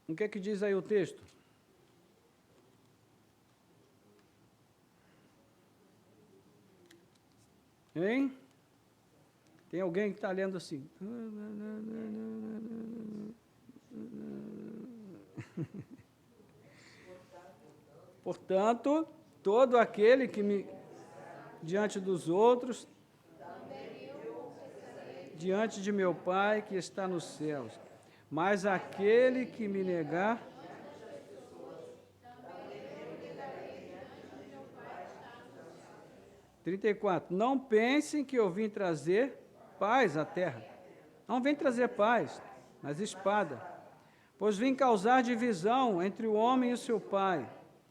O que é que diz aí o texto? Hein? Tem alguém que está lendo assim? Portanto, todo aquele que me diante dos outros, diante de meu Pai que está nos céus, mas aquele que me negar, 34. Não pensem que eu vim trazer paz à terra. Não vim trazer paz, mas espada. Pois vim causar divisão entre o homem e o seu pai,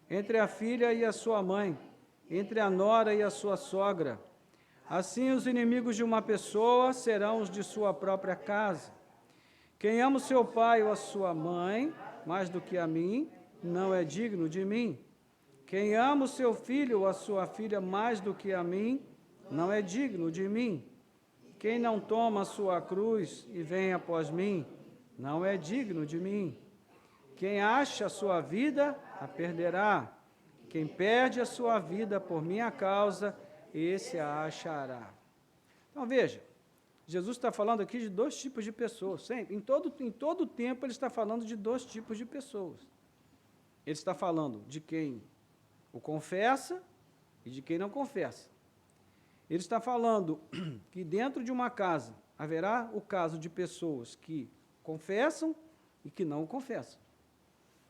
entre a filha e a sua mãe, entre a nora e a sua sogra. Assim os inimigos de uma pessoa serão os de sua própria casa. Quem ama o seu pai ou a sua mãe mais do que a mim, não é digno de mim. Quem ama o seu filho ou a sua filha mais do que a mim, não é digno de mim. Quem não toma a sua cruz e vem após mim, não é digno de mim. Quem acha a sua vida, a perderá. Quem perde a sua vida por minha causa, esse a achará. Então veja, Jesus está falando aqui de dois tipos de pessoas. Sempre, em todo o tempo ele está falando de dois tipos de pessoas. Ele está falando de quem o confessa e de quem não confessa. Ele está falando que dentro de uma casa haverá o caso de pessoas que confessam e que não confessam.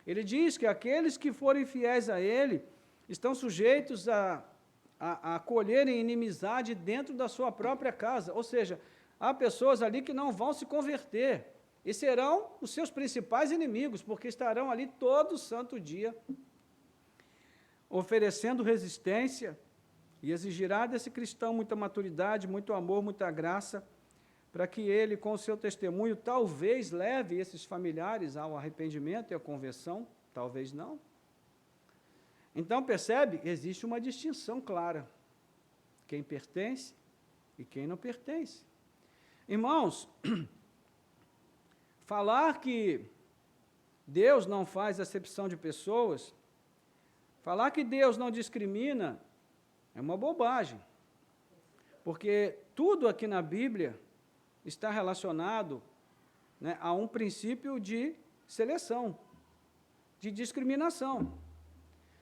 Ele diz que aqueles que forem fiéis a ele estão sujeitos a colherem inimizade dentro da sua própria casa, ou seja, há pessoas ali que não vão se converter e serão os seus principais inimigos, porque estarão ali todo santo dia oferecendo resistência, e exigirá desse cristão muita maturidade, muito amor, muita graça, para que ele, com o seu testemunho, talvez leve esses familiares ao arrependimento e à conversão, talvez não. Então, percebe? Existe uma distinção clara. Quem pertence e quem não pertence. Irmãos, falar que Deus não faz acepção de pessoas, falar que Deus não discrimina, é uma bobagem, porque tudo aqui na Bíblia está relacionado, né, a um princípio de seleção, de discriminação.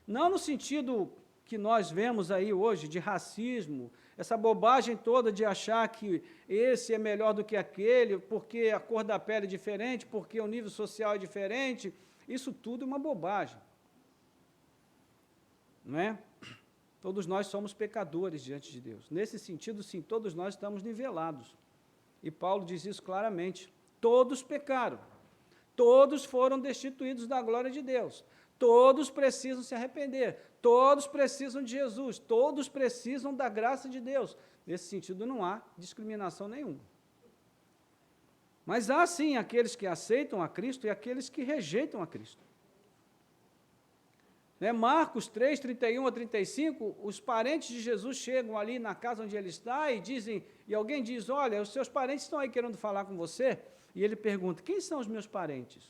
Não no sentido que nós vemos aí hoje, de racismo, essa bobagem toda de achar que esse é melhor do que aquele, porque a cor da pele é diferente, porque o nível social é diferente, isso tudo é uma bobagem. Não é? Todos nós somos pecadores diante de Deus. Nesse sentido, sim, todos nós estamos nivelados. E Paulo diz isso claramente. Todos pecaram. Todos foram destituídos da glória de Deus. Todos precisam se arrepender. Todos precisam de Jesus. Todos precisam da graça de Deus. Nesse sentido, não há discriminação nenhuma. Mas há, sim, aqueles que aceitam a Cristo e aqueles que rejeitam a Cristo. Marcos 3, 31 a 35, os parentes de Jesus chegam ali na casa onde ele está e alguém diz, olha, os seus parentes estão aí querendo falar com você. e ele pergunta: quem são os meus parentes?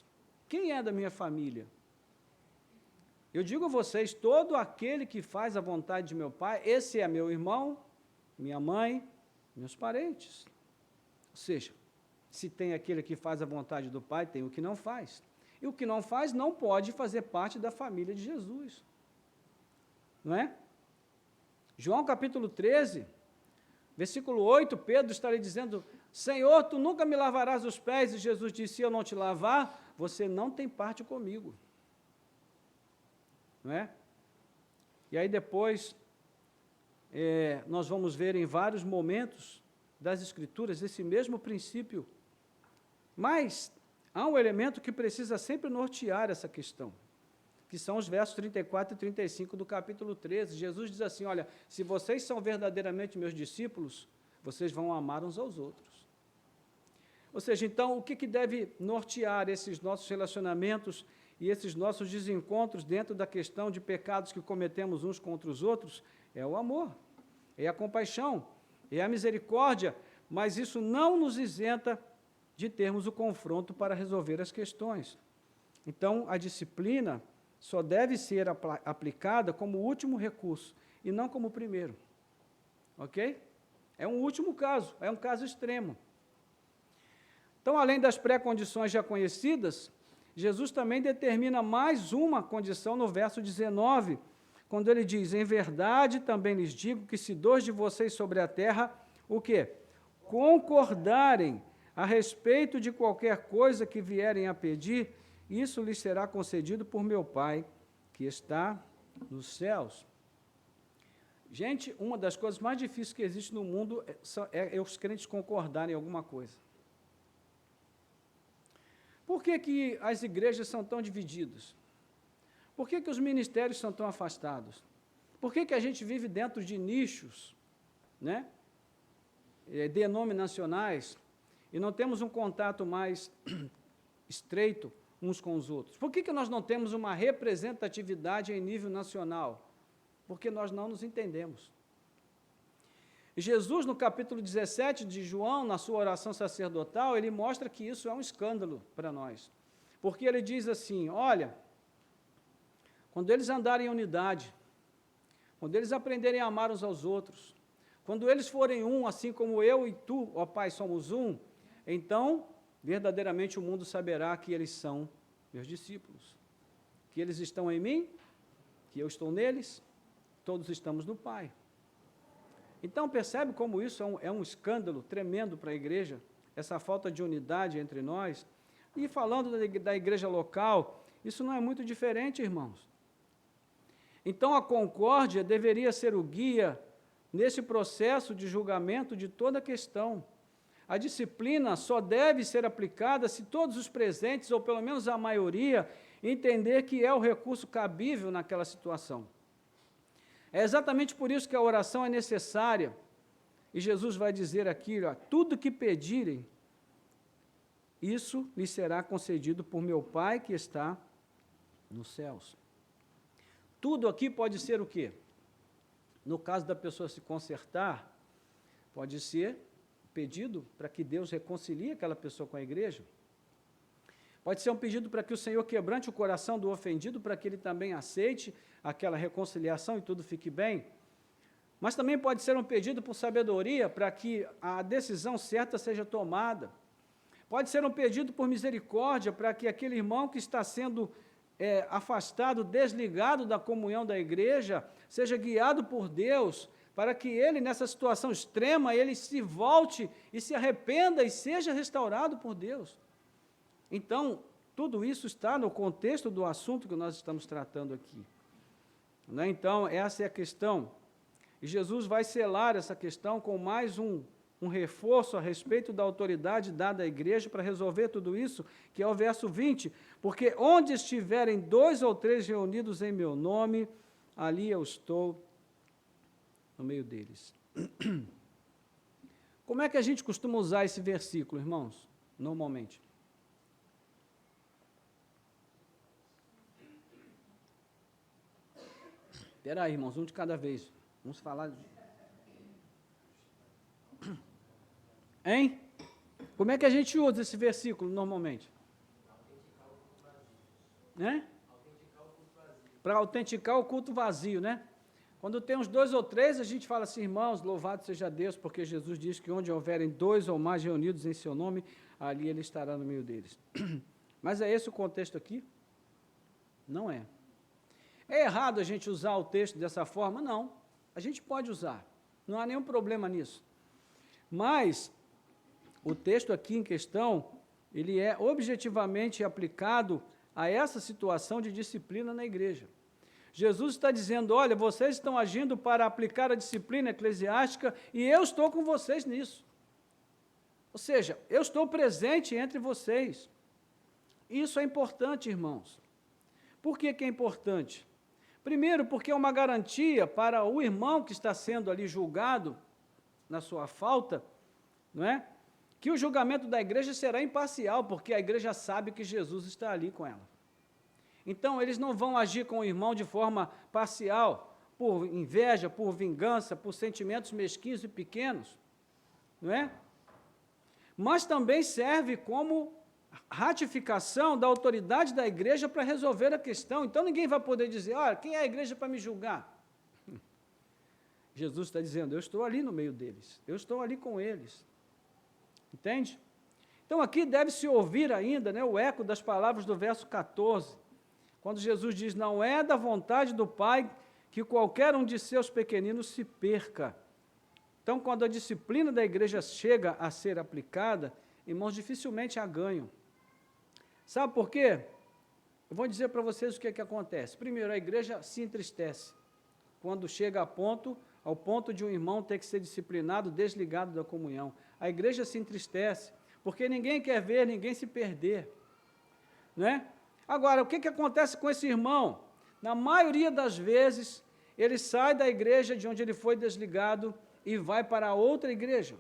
Quem é da minha família? Eu digo a vocês, todo aquele que faz a vontade de meu Pai, esse é meu irmão, minha mãe, meus parentes. Ou seja, se tem aquele que faz a vontade do Pai, tem o que não faz. E o que não faz não pode fazer parte da família de Jesus. Não é? João capítulo 13, versículo 8, Pedro está lhe dizendo: Senhor, tu nunca me lavarás os pés. E Jesus disse: se eu não te lavar, você não tem parte comigo. Não é? E aí depois, nós vamos ver em vários momentos das Escrituras esse mesmo princípio. Mas há um elemento que precisa sempre nortear essa questão, que são os versos 34 e 35 do capítulo 13. Jesus diz assim: olha, se vocês são verdadeiramente meus discípulos, vocês vão amar uns aos outros. Ou seja, então, o que deve nortear esses nossos relacionamentos e esses nossos desencontros dentro da questão de pecados que cometemos uns contra os outros? É o amor, é a compaixão, é a misericórdia, mas isso não nos isenta de termos o confronto para resolver as questões. Então, a disciplina só deve ser aplicada como último recurso, e não como primeiro. Ok? É um último caso, é um caso extremo. Então, além das pré-condições já conhecidas, Jesus também determina mais uma condição no verso 19, quando ele diz: em verdade também lhes digo que se dois de vocês sobre a terra, o quê? Concordarem a respeito de qualquer coisa que vierem a pedir, isso lhes será concedido por meu Pai, que está nos céus. Gente, uma das coisas mais difíceis que existe no mundo é os crentes concordarem em alguma coisa. Por que as igrejas são tão divididas? Por que os ministérios são tão afastados? Por que a gente vive dentro de nichos, né, denominacionais, e não temos um contato mais estreito uns com os outros? Por que nós não temos uma representatividade em nível nacional? Porque nós não nos entendemos. E Jesus, no capítulo 17 de João, na sua oração sacerdotal, ele mostra que isso é um escândalo para nós. Porque ele diz assim: olha, quando eles andarem em unidade, quando eles aprenderem a amar uns aos outros, quando eles forem um, assim como eu e tu, ó Pai, somos um, então, verdadeiramente o mundo saberá que eles são meus discípulos, que eles estão em mim, que eu estou neles, todos estamos no Pai. Então, percebe como isso é um escândalo tremendo para a igreja, essa falta de unidade entre nós? E falando da igreja local, isso não é muito diferente, irmãos. Então, a concórdia deveria ser o guia nesse processo de julgamento de toda a questão. A disciplina só deve ser aplicada se todos os presentes, ou pelo menos a maioria, entender que é o recurso cabível naquela situação. É exatamente por isso que a oração é necessária. E Jesus vai dizer aqui: ó, tudo que pedirem, isso lhes será concedido por meu Pai que está nos céus. Tudo aqui pode ser o quê? No caso da pessoa se consertar, pode ser pedido para que Deus reconcilie aquela pessoa com a igreja. Pode ser um pedido para que o Senhor quebrante o coração do ofendido, para que ele também aceite aquela reconciliação e tudo fique bem. Mas também pode ser um pedido por sabedoria, para que a decisão certa seja tomada. Pode ser um pedido por misericórdia, para que aquele irmão que está sendo afastado, desligado da comunhão da igreja, seja guiado por Deus, para que ele, nessa situação extrema, ele se volte e se arrependa e seja restaurado por Deus. Então, tudo isso está no contexto do assunto que nós estamos tratando aqui. Né? Então, essa é a questão. E Jesus vai selar essa questão com mais um reforço a respeito da autoridade dada à igreja para resolver tudo isso, que é o verso 20. Porque onde estiverem 2 ou 3 reunidos em meu nome, ali eu estou no meio deles. Como é que a gente costuma usar esse versículo, irmãos, normalmente? Espera aí, irmãos, um de cada vez. Vamos falar... Hein? Como é que a gente usa esse versículo normalmente? Né? Para autenticar o culto vazio, né? Quando tem uns 2 ou 3, a gente fala assim, irmãos, louvado seja Deus, porque Jesus diz que onde houverem 2 ou mais reunidos em seu nome, ali ele estará no meio deles. Mas é esse o contexto aqui? Não é. É errado a gente usar o texto dessa forma? Não. A gente pode usar. Não há nenhum problema nisso. Mas o texto aqui em questão, ele é objetivamente aplicado a essa situação de disciplina na igreja. Jesus está dizendo, olha, vocês estão agindo para aplicar a disciplina eclesiástica e eu estou com vocês nisso. Ou seja, eu estou presente entre vocês. Isso é importante, irmãos. Por que que é importante? Primeiro, porque é uma garantia para o irmão que está sendo ali julgado na sua falta, não é? Que o julgamento da igreja será imparcial, porque a igreja sabe que Jesus está ali com ela. Então, eles não vão agir com o irmão de forma parcial, por inveja, por vingança, por sentimentos mesquinhos e pequenos, não é? Mas também serve como ratificação da autoridade da igreja para resolver a questão. Então, ninguém vai poder dizer, olha, quem é a igreja para me julgar? Jesus está dizendo, eu estou ali no meio deles, eu estou ali com eles. Entende? Então, aqui deve-se ouvir ainda, né, o eco das palavras do verso 14, quando Jesus diz, não é da vontade do Pai que qualquer um de seus pequeninos se perca. Então, quando a disciplina da igreja chega a ser aplicada, irmãos, dificilmente a ganham. Sabe por quê? Eu vou dizer para vocês o que é que acontece. Primeiro, a igreja se entristece quando chega ao ponto de um irmão ter que ser disciplinado, desligado da comunhão. A igreja se entristece, porque ninguém quer ver ninguém se perder. Não é? Agora, o que que acontece com esse irmão? Na maioria das vezes, ele sai da igreja de onde ele foi desligado e vai para outra igreja.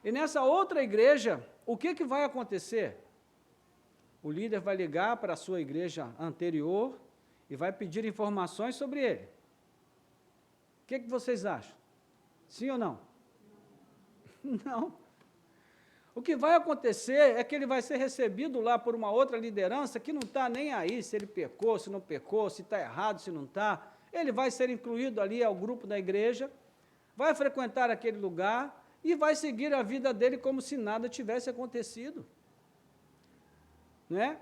E nessa outra igreja, o que que vai acontecer? O líder vai ligar para a sua igreja anterior e vai pedir informações sobre ele. O que que vocês acham? Sim ou não? Não. O que vai acontecer é que ele vai ser recebido lá por uma outra liderança que não está nem aí se ele pecou, se não pecou, se está errado, se não está. Ele vai ser incluído ali ao grupo da igreja, vai frequentar aquele lugar e vai seguir a vida dele como se nada tivesse acontecido. Né?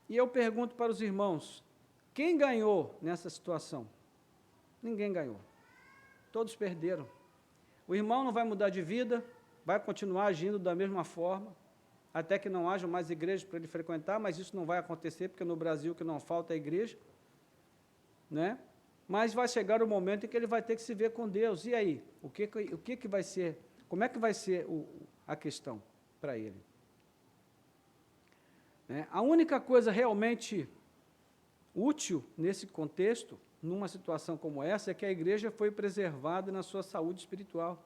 E eu pergunto para os irmãos, quem ganhou nessa situação? Ninguém ganhou. Todos perderam. O irmão não vai mudar de vida, vai continuar agindo da mesma forma, até que não haja mais igrejas para ele frequentar, mas isso não vai acontecer, porque no Brasil o que não falta é igreja, né? Mas vai chegar o momento em que ele vai ter que se ver com Deus. E aí? O que vai ser? Como é que vai ser a questão para ele? A única coisa realmente útil nesse contexto, numa situação como essa, é que a igreja foi preservada na sua saúde espiritual.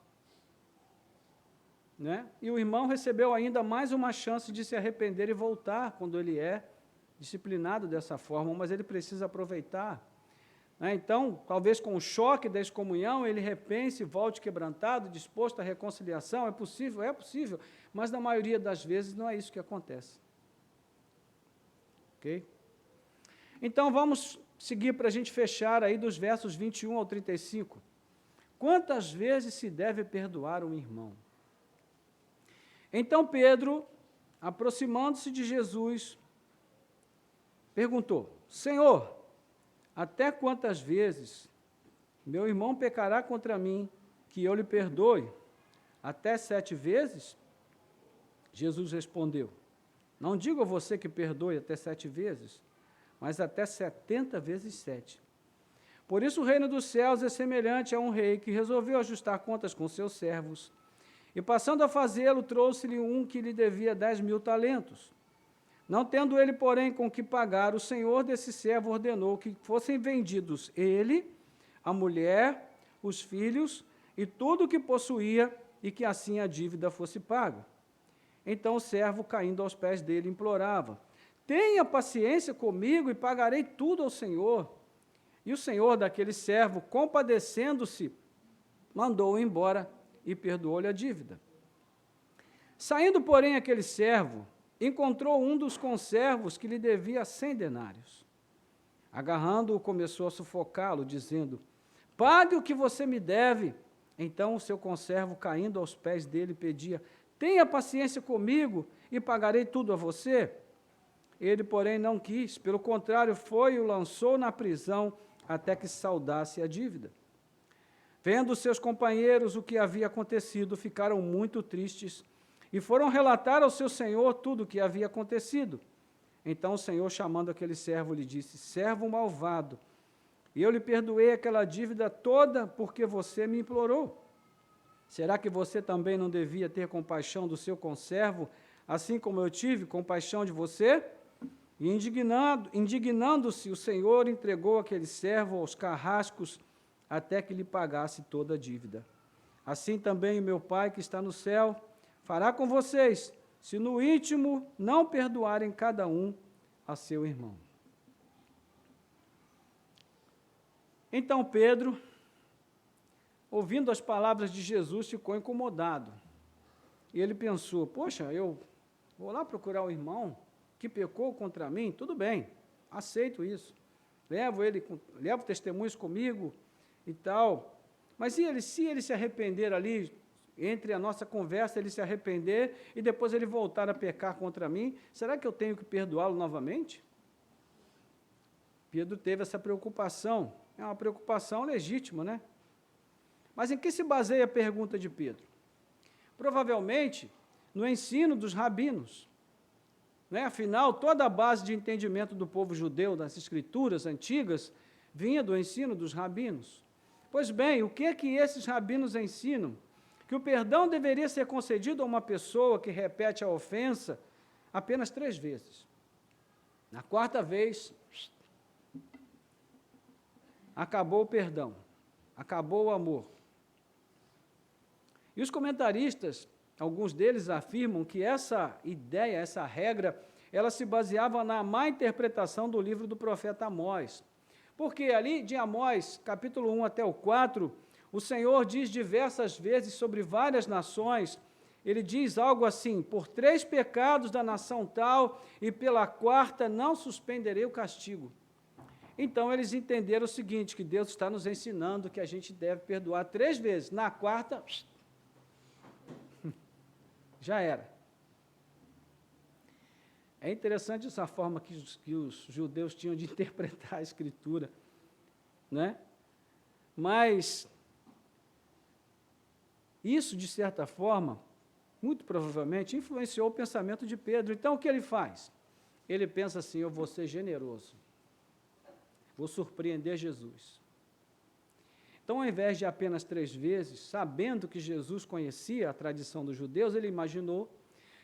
Né? E o irmão recebeu ainda mais uma chance de se arrepender e voltar quando ele é disciplinado dessa forma, mas ele precisa aproveitar. Né? Então, talvez com o choque da excomunhão, ele repense, volte quebrantado, disposto à reconciliação. É possível, mas na maioria das vezes não é isso que acontece. Ok? Então, vamos seguir para a gente fechar aí dos versos 21 ao 35. Quantas vezes se deve perdoar um irmão? Então Pedro, aproximando-se de Jesus, perguntou, Senhor, até quantas vezes meu irmão pecará contra mim, que eu lhe perdoe? Até 7 vezes? Jesus respondeu, não digo a você que perdoe até 7 vezes, mas até 70 vezes 7. Por isso o reino dos céus é semelhante a um rei que resolveu ajustar contas com seus servos, e passando a fazê-lo, trouxe-lhe um que lhe devia 10.000 talentos. Não tendo ele, porém, com que pagar, o senhor desse servo ordenou que fossem vendidos ele, a mulher, os filhos e tudo o que possuía, e que assim a dívida fosse paga. Então o servo, caindo aos pés dele, implorava, tenha paciência comigo e pagarei tudo ao senhor. E o senhor daquele servo, compadecendo-se, mandou-o embora e perdoou-lhe a dívida. Saindo, porém, aquele servo, encontrou um dos conservos que lhe devia 100 denários. Agarrando-o, começou a sufocá-lo, dizendo: pague o que você me deve. Então o seu conservo, caindo aos pés dele, pedia: tenha paciência comigo e pagarei tudo a você. Ele, porém, não quis, pelo contrário, foi e o lançou na prisão até que saldasse a dívida. Vendo seus companheiros o que havia acontecido, ficaram muito tristes e foram relatar ao seu senhor tudo o que havia acontecido. Então o senhor, chamando aquele servo, lhe disse: servo malvado, eu lhe perdoei aquela dívida toda porque você me implorou. Será que você também não devia ter compaixão do seu conservo, assim como eu tive compaixão de você? E indignando-se, o senhor entregou aquele servo aos carrascos até que lhe pagasse toda a dívida. Assim também o meu Pai que está no céu fará com vocês, se no íntimo não perdoarem cada um a seu irmão. Então Pedro, ouvindo as palavras de Jesus, ficou incomodado. E ele pensou: poxa, eu vou lá procurar o irmão que pecou contra mim, tudo bem, aceito isso. Levo testemunhos comigo e tal. Mas se ele se arrepender ali, entre a nossa conversa, ele se arrepender e depois ele voltar a pecar contra mim, será que eu tenho que perdoá-lo novamente? Pedro teve essa preocupação. É uma preocupação legítima, né? Mas em que se baseia a pergunta de Pedro? Provavelmente no ensino dos rabinos. Né? Afinal, toda a base de entendimento do povo judeu das escrituras antigas vinha do ensino dos rabinos. Pois bem, o que é que esses rabinos ensinam? Que o perdão deveria ser concedido a uma pessoa que repete a ofensa apenas 3 vezes. Na 4ª vez, acabou o perdão, acabou o amor. E os comentaristas, alguns deles afirmam que essa ideia, essa regra, ela se baseava na má interpretação do livro do profeta Amós. Porque ali, de Amós, capítulo 1 até o 4, o Senhor diz diversas vezes sobre várias nações, ele diz algo assim: por 3 pecados da nação tal, e pela 4ª não suspenderei o castigo. Então, eles entenderam o seguinte, que Deus está nos ensinando que a gente deve perdoar 3 vezes. Na 4ª, já era. É interessante essa forma que os judeus tinham de interpretar a Escritura, né? Mas isso, de certa forma, muito provavelmente, influenciou o pensamento de Pedro. Então, o que ele faz? Ele pensa assim: eu vou ser generoso. Vou surpreender Jesus. Então, ao invés de apenas 3 vezes, sabendo que Jesus conhecia a tradição dos judeus, ele imaginou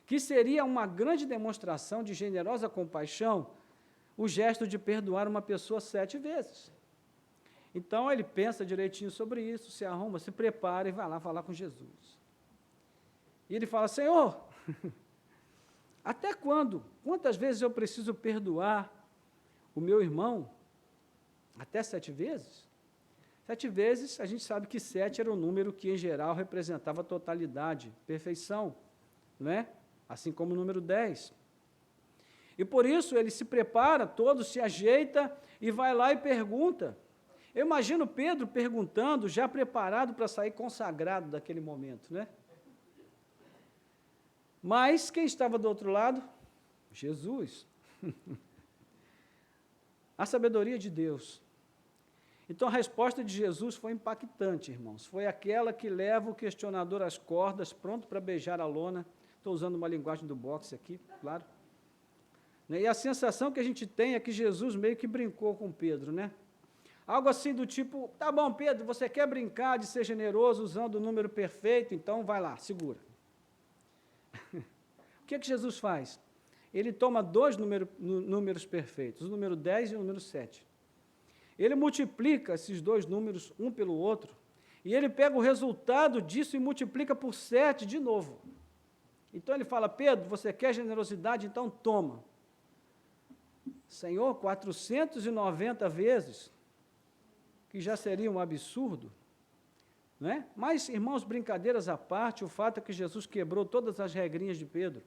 que seria uma grande demonstração de generosa compaixão o gesto de perdoar uma pessoa 7 vezes. Então, ele pensa direitinho sobre isso, se arruma, se prepara e vai lá falar com Jesus. E ele fala: Senhor, até quando? Quantas vezes eu preciso perdoar o meu irmão? Até 7 vezes? 7 vezes, a gente sabe que 7 era o número que, em geral, representava a totalidade, perfeição, não é? Assim como o número 10. E por isso ele se prepara, todo se ajeita e vai lá e pergunta. Eu imagino Pedro perguntando, já preparado para sair consagrado daquele momento, né? Mas quem estava do outro lado? Jesus. A sabedoria de Deus. Então, a resposta de Jesus foi impactante, irmãos. Foi aquela que leva o questionador às cordas, pronto para beijar a lona. Estou usando uma linguagem do boxe aqui, claro. E a sensação que a gente tem é que Jesus meio que brincou com Pedro, né? Algo assim do tipo: tá bom, Pedro, você quer brincar de ser generoso usando o número perfeito? Então, vai lá, segura. O que é que Jesus faz? Ele toma 2 números perfeitos, o número 10 e o número 7. Ele multiplica esses 2 números um pelo outro, e ele pega o resultado disso e multiplica por 7 de novo. Então ele fala: Pedro, você quer generosidade? Então toma. Senhor, 490 vezes, que já seria um absurdo, não é? Mas, irmãos, brincadeiras à parte, o fato é que Jesus quebrou todas as regrinhas de Pedro,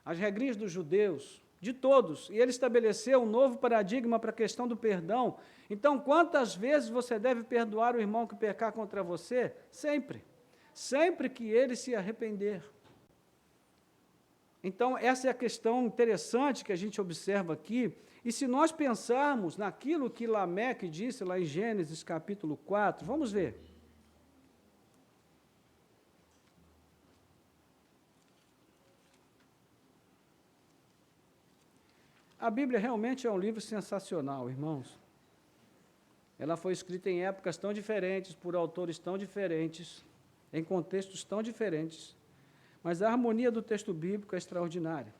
as regrinhas dos judeus, de todos, e ele estabeleceu um novo paradigma para a questão do perdão. Então, quantas vezes você deve perdoar o irmão que pecar contra você? Sempre. Sempre que ele se arrepender. Então, essa é a questão interessante que a gente observa aqui. E se nós pensarmos naquilo que Lameque disse lá em Gênesis capítulo 4, vamos ver. A Bíblia realmente é um livro sensacional, irmãos. Ela foi escrita em épocas tão diferentes, por autores tão diferentes, em contextos tão diferentes, mas a harmonia do texto bíblico é extraordinária.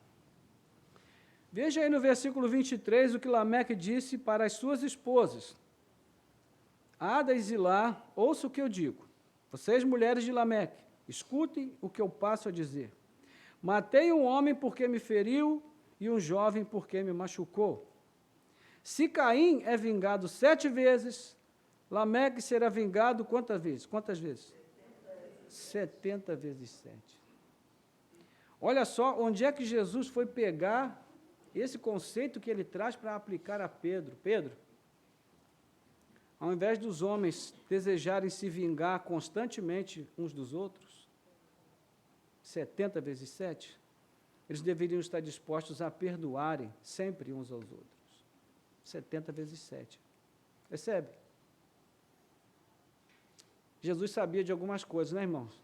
Veja aí no versículo 23 o que Lameque disse para as suas esposas. Ada e Zilá, ouça o que eu digo. Vocês, mulheres de Lameque, escutem o que eu passo a dizer. Matei um homem porque me feriu e um jovem porque me machucou. Se Caim é vingado 7 vezes, Lameque será vingado quantas vezes? Quantas vezes? 70 vezes 7. Olha só onde é que Jesus foi pegar esse conceito que ele traz para aplicar a Pedro. Pedro, ao invés dos homens desejarem se vingar constantemente uns dos outros, 70 vezes 7, eles deveriam estar dispostos a perdoarem sempre uns aos outros. 70 vezes 7. Percebe? Jesus sabia de algumas coisas, né, irmãos?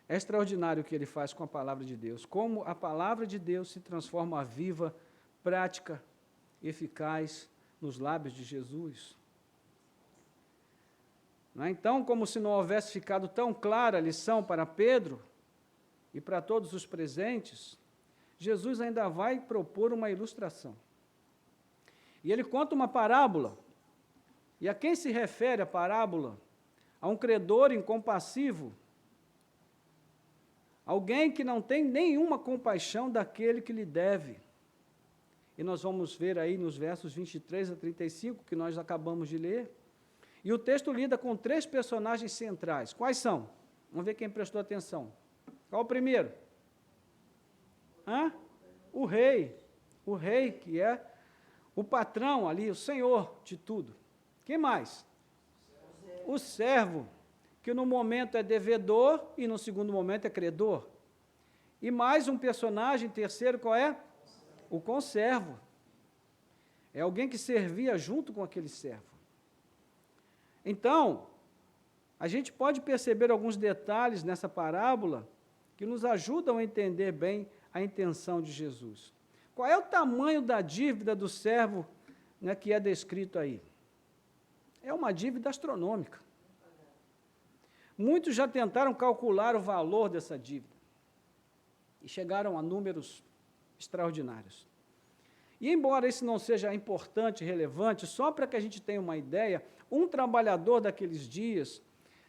É extraordinário o que ele faz com a palavra de Deus. Como a palavra de Deus se transforma viva, prática, eficaz nos lábios de Jesus. Não é? Então, como se não houvesse ficado tão clara a lição para Pedro e para todos os presentes, Jesus ainda vai propor uma ilustração. E ele conta uma parábola. E a quem se refere a parábola? A um credor incompassivo, alguém que não tem nenhuma compaixão daquele que lhe deve. E nós vamos ver aí nos versos 23 a 35, que nós acabamos de ler. E o texto lida com 3 personagens centrais. Quais são? Vamos ver quem prestou atenção. Qual o primeiro? O rei. O rei, que é o patrão ali, o senhor de tudo. Quem mais? O servo, que no momento é devedor e no segundo momento é credor. E mais um personagem, terceiro, qual é? O conservo. É alguém que servia junto com aquele servo. Então, a gente pode perceber alguns detalhes nessa parábola que nos ajudam a entender bem a intenção de Jesus. Qual é o tamanho da dívida do servo, né, que é descrito aí? É uma dívida astronômica. Muitos já tentaram calcular o valor dessa dívida e chegaram a números extraordinários. E embora isso não seja importante, relevante, só para que a gente tenha uma ideia, um trabalhador daqueles dias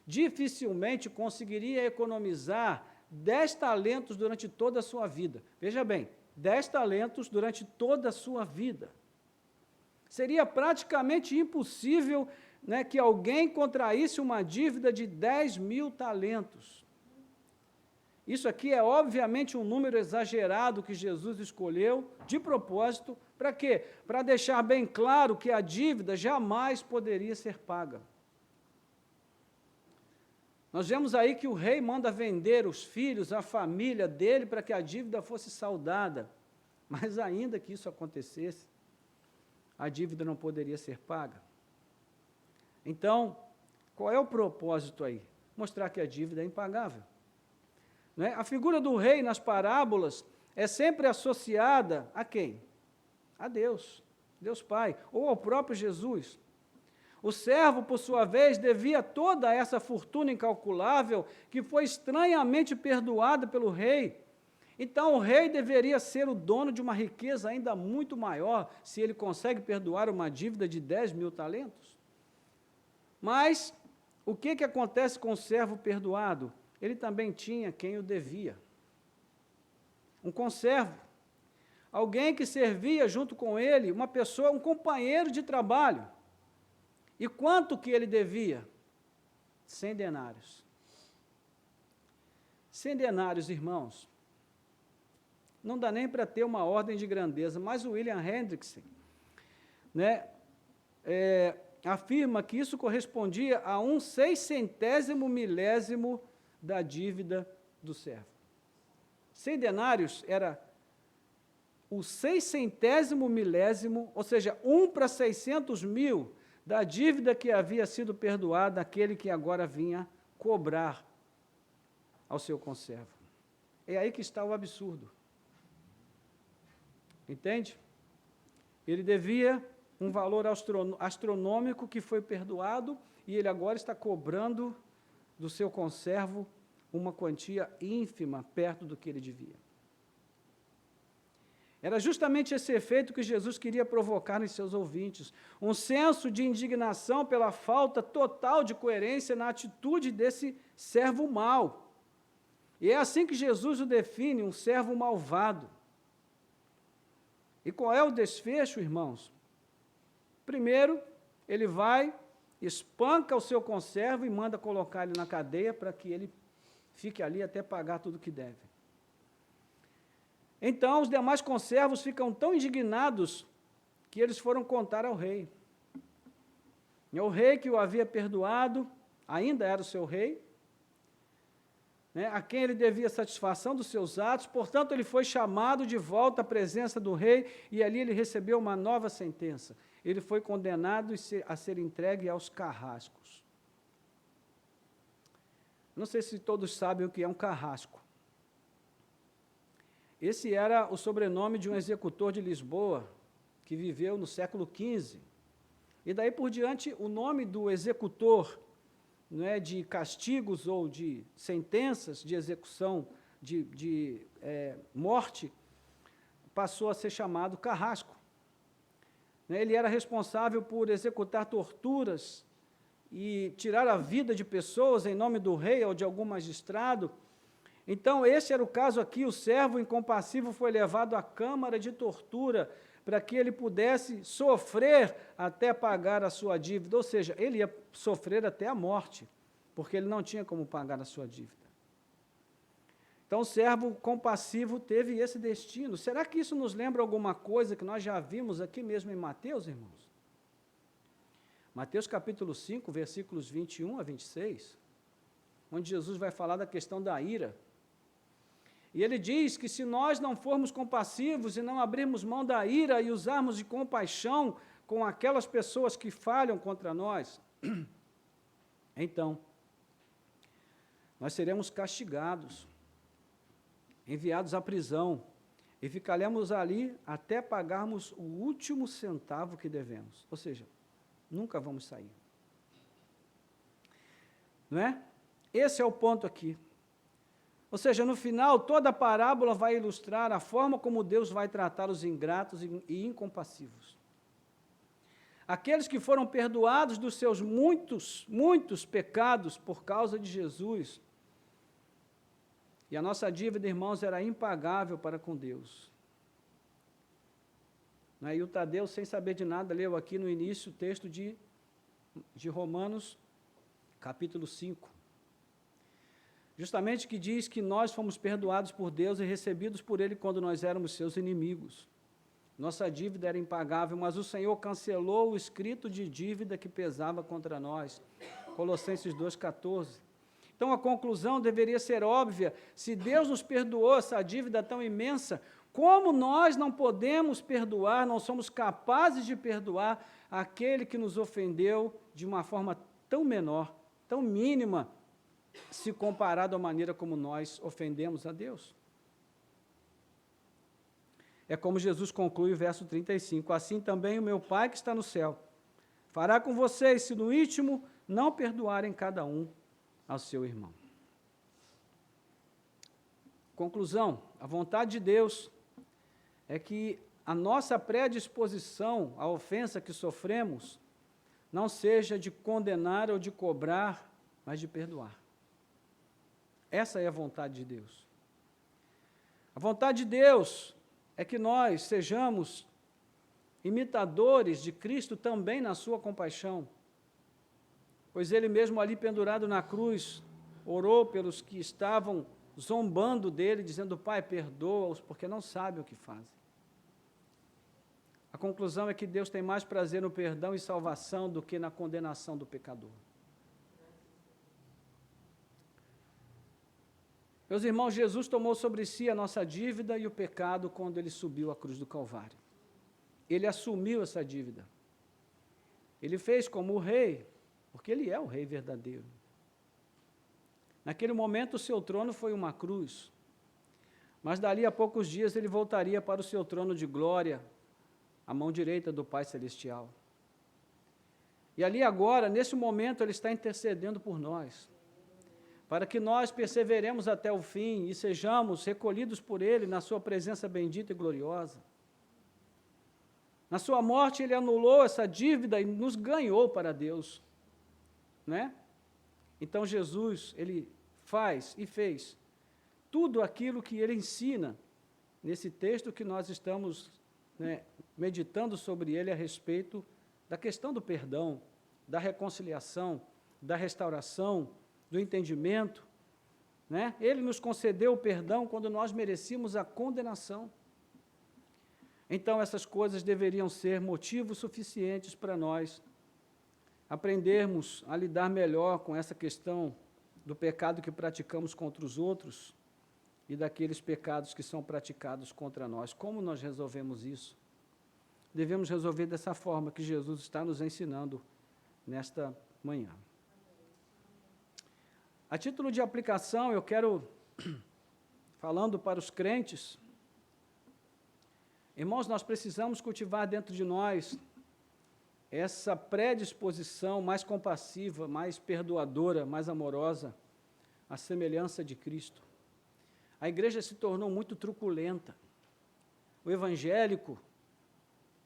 dificilmente conseguiria economizar 10 talentos durante toda a sua vida. Veja bem, 10 talentos durante toda a sua vida. Seria praticamente impossível, né, que alguém contraísse uma dívida de 10.000 talentos. Isso aqui é obviamente um número exagerado que Jesus escolheu de propósito, para quê? Para deixar bem claro que a dívida jamais poderia ser paga. Nós vemos aí que o rei manda vender os filhos, a família dele, para que a dívida fosse saldada. Mas ainda que isso acontecesse, a dívida não poderia ser paga. Então, qual é o propósito aí? Mostrar que a dívida é impagável. Não é? A figura do rei nas parábolas é sempre associada a quem? A Deus, Deus Pai, ou ao próprio Jesus. O servo, por sua vez, devia toda essa fortuna incalculável que foi estranhamente perdoada pelo rei. Então, o rei deveria ser o dono de uma riqueza ainda muito maior, se ele consegue perdoar uma dívida de 10.000 talentos. Mas, o que acontece com o servo perdoado? Ele também tinha quem o devia. Um conservo, alguém que servia junto com ele, uma pessoa, um companheiro de trabalho. E quanto que ele devia? 100 denários. 100 denários, irmãos, não dá nem para ter uma ordem de grandeza, mas o William Hendrickson, né, afirma que isso correspondia a 1/600º milésimo da dívida do servo. 100 denários era o 600º milésimo, ou seja, 1/600.000 da dívida que havia sido perdoada àquele que agora vinha cobrar ao seu conservo. É aí que está o absurdo. Entende? Ele devia um valor astronômico que foi perdoado e ele agora está cobrando do seu conservo uma quantia ínfima perto do que ele devia. Era justamente esse efeito que Jesus queria provocar nos seus ouvintes, um senso de indignação pela falta total de coerência na atitude desse servo mau. E é assim que Jesus o define, um servo malvado. E qual é o desfecho, irmãos? Primeiro, ele vai, espanca o seu conservo e manda colocar ele na cadeia para que ele fique ali até pagar tudo o que deve. Então, os demais conservos ficam tão indignados que eles foram contar ao rei. E o rei que o havia perdoado, ainda era o seu rei, né, a quem ele devia satisfação dos seus atos, portanto, ele foi chamado de volta à presença do rei, e ali ele recebeu uma nova sentença. Ele foi condenado a ser entregue aos carrascos. Não sei se todos sabem o que é um carrasco. Esse era o sobrenome de um executor de Lisboa, que viveu no século XV. E daí por diante, o nome do executor, não é, de castigos ou de sentenças de execução de morte, passou a ser chamado carrasco. Ele era responsável por executar torturas e tirar a vida de pessoas em nome do rei ou de algum magistrado. Então, esse era o caso aqui, o servo incompassível foi levado à câmara de tortura para que ele pudesse sofrer até pagar a sua dívida, ou seja, ele ia sofrer até a morte, porque ele não tinha como pagar a sua dívida. Então, o servo compassivo teve esse destino. Será que isso nos lembra alguma coisa que nós já vimos aqui mesmo em Mateus, irmãos? Mateus capítulo 5, versículos 21 a 26, onde Jesus vai falar da questão da ira. E ele diz que se nós não formos compassivos e não abrirmos mão da ira e usarmos de compaixão com aquelas pessoas que falham contra nós, então, nós seremos castigados, enviados à prisão, e ficaremos ali até pagarmos o último centavo que devemos. Ou seja, nunca vamos sair. Não é? Esse é o ponto aqui. Ou seja, no final, toda a parábola vai ilustrar a forma como Deus vai tratar os ingratos e incompassivos. Aqueles que foram perdoados dos seus muitos pecados por causa de Jesus. E a nossa dívida, irmãos, era impagável para com Deus. E o Tadeu, sem saber de nada, leu aqui no início o texto de Romanos, capítulo 5. Justamente que diz que nós fomos perdoados por Deus e recebidos por Ele quando nós éramos seus inimigos. Nossa dívida era impagável, mas o Senhor cancelou o escrito de dívida que pesava contra nós. Colossenses 2,14. Então, a conclusão deveria ser óbvia. Se Deus nos perdoou essa dívida tão imensa, como nós não podemos perdoar, não somos capazes de perdoar aquele que nos ofendeu de uma forma tão menor, tão mínima, se comparado à maneira como nós ofendemos a Deus? É como Jesus conclui o verso 35, assim também o meu Pai que está no céu fará com vocês, se no íntimo não perdoarem cada um ao seu irmão. Conclusão, a vontade de Deus é que a nossa predisposição à ofensa que sofremos não seja de condenar ou de cobrar, mas de perdoar. Essa é a vontade de Deus. A vontade de Deus é que nós sejamos imitadores de Cristo também na sua compaixão, pois ele mesmo ali pendurado na cruz, orou pelos que estavam zombando dele, dizendo: Pai, perdoa-os, porque não sabem o que fazem. A conclusão é que Deus tem mais prazer no perdão e salvação do que na condenação do pecador. Meus irmãos, Jesus tomou sobre si a nossa dívida e o pecado quando ele subiu à cruz do Calvário. Ele assumiu essa dívida. Ele fez como o rei, porque ele é o rei verdadeiro. Naquele momento, o seu trono foi uma cruz, mas dali a poucos dias ele voltaria para o seu trono de glória, à mão direita do Pai Celestial. E ali agora, nesse momento, ele está intercedendo por nós, para que nós perseveremos até o fim e sejamos recolhidos por ele na sua presença bendita e gloriosa. Na sua morte, ele anulou essa dívida e nos ganhou para Deus, né? Então, Jesus, ele faz e fez tudo aquilo que ele ensina nesse texto que nós estamos, né, meditando sobre ele a respeito da questão do perdão, da reconciliação, da restauração, do entendimento, né? Ele nos concedeu o perdão quando nós merecíamos a condenação. Então, essas coisas deveriam ser motivos suficientes para nós aprendermos a lidar melhor com essa questão do pecado que praticamos contra os outros e daqueles pecados que são praticados contra nós. Como nós resolvemos isso? Devemos resolver dessa forma que Jesus está nos ensinando nesta manhã. A título de aplicação, eu quero, falando para os crentes, irmãos, nós precisamos cultivar dentro de nós essa predisposição mais compassiva, mais perdoadora, mais amorosa, à semelhança de Cristo. A igreja se tornou muito truculenta. O evangélico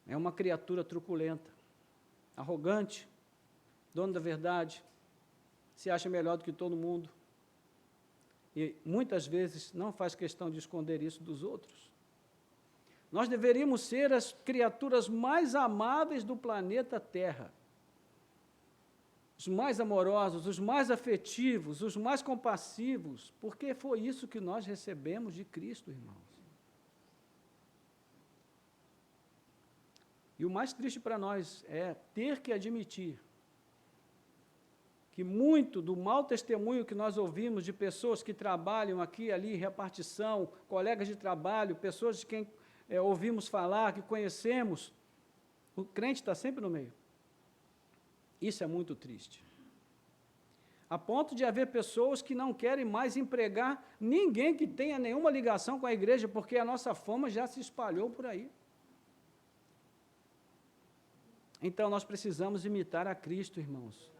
é uma criatura truculenta, arrogante, dono da verdade, se acha melhor do que todo mundo. E muitas vezes não faz questão de esconder isso dos outros. Nós deveríamos ser as criaturas mais amáveis do planeta Terra. Os mais amorosos, os mais afetivos, os mais compassivos, porque foi isso que nós recebemos de Cristo, irmãos. E o mais triste para nós é ter que admitir que muito do mau testemunho que nós ouvimos de pessoas que trabalham aqui e ali, repartição, colegas de trabalho, pessoas de quem ouvimos falar, que conhecemos, o crente está sempre no meio. Isso é muito triste. A ponto de haver pessoas que não querem mais empregar ninguém que tenha nenhuma ligação com a igreja, porque a nossa fama já se espalhou por aí. Então, nós precisamos imitar a Cristo, irmãos.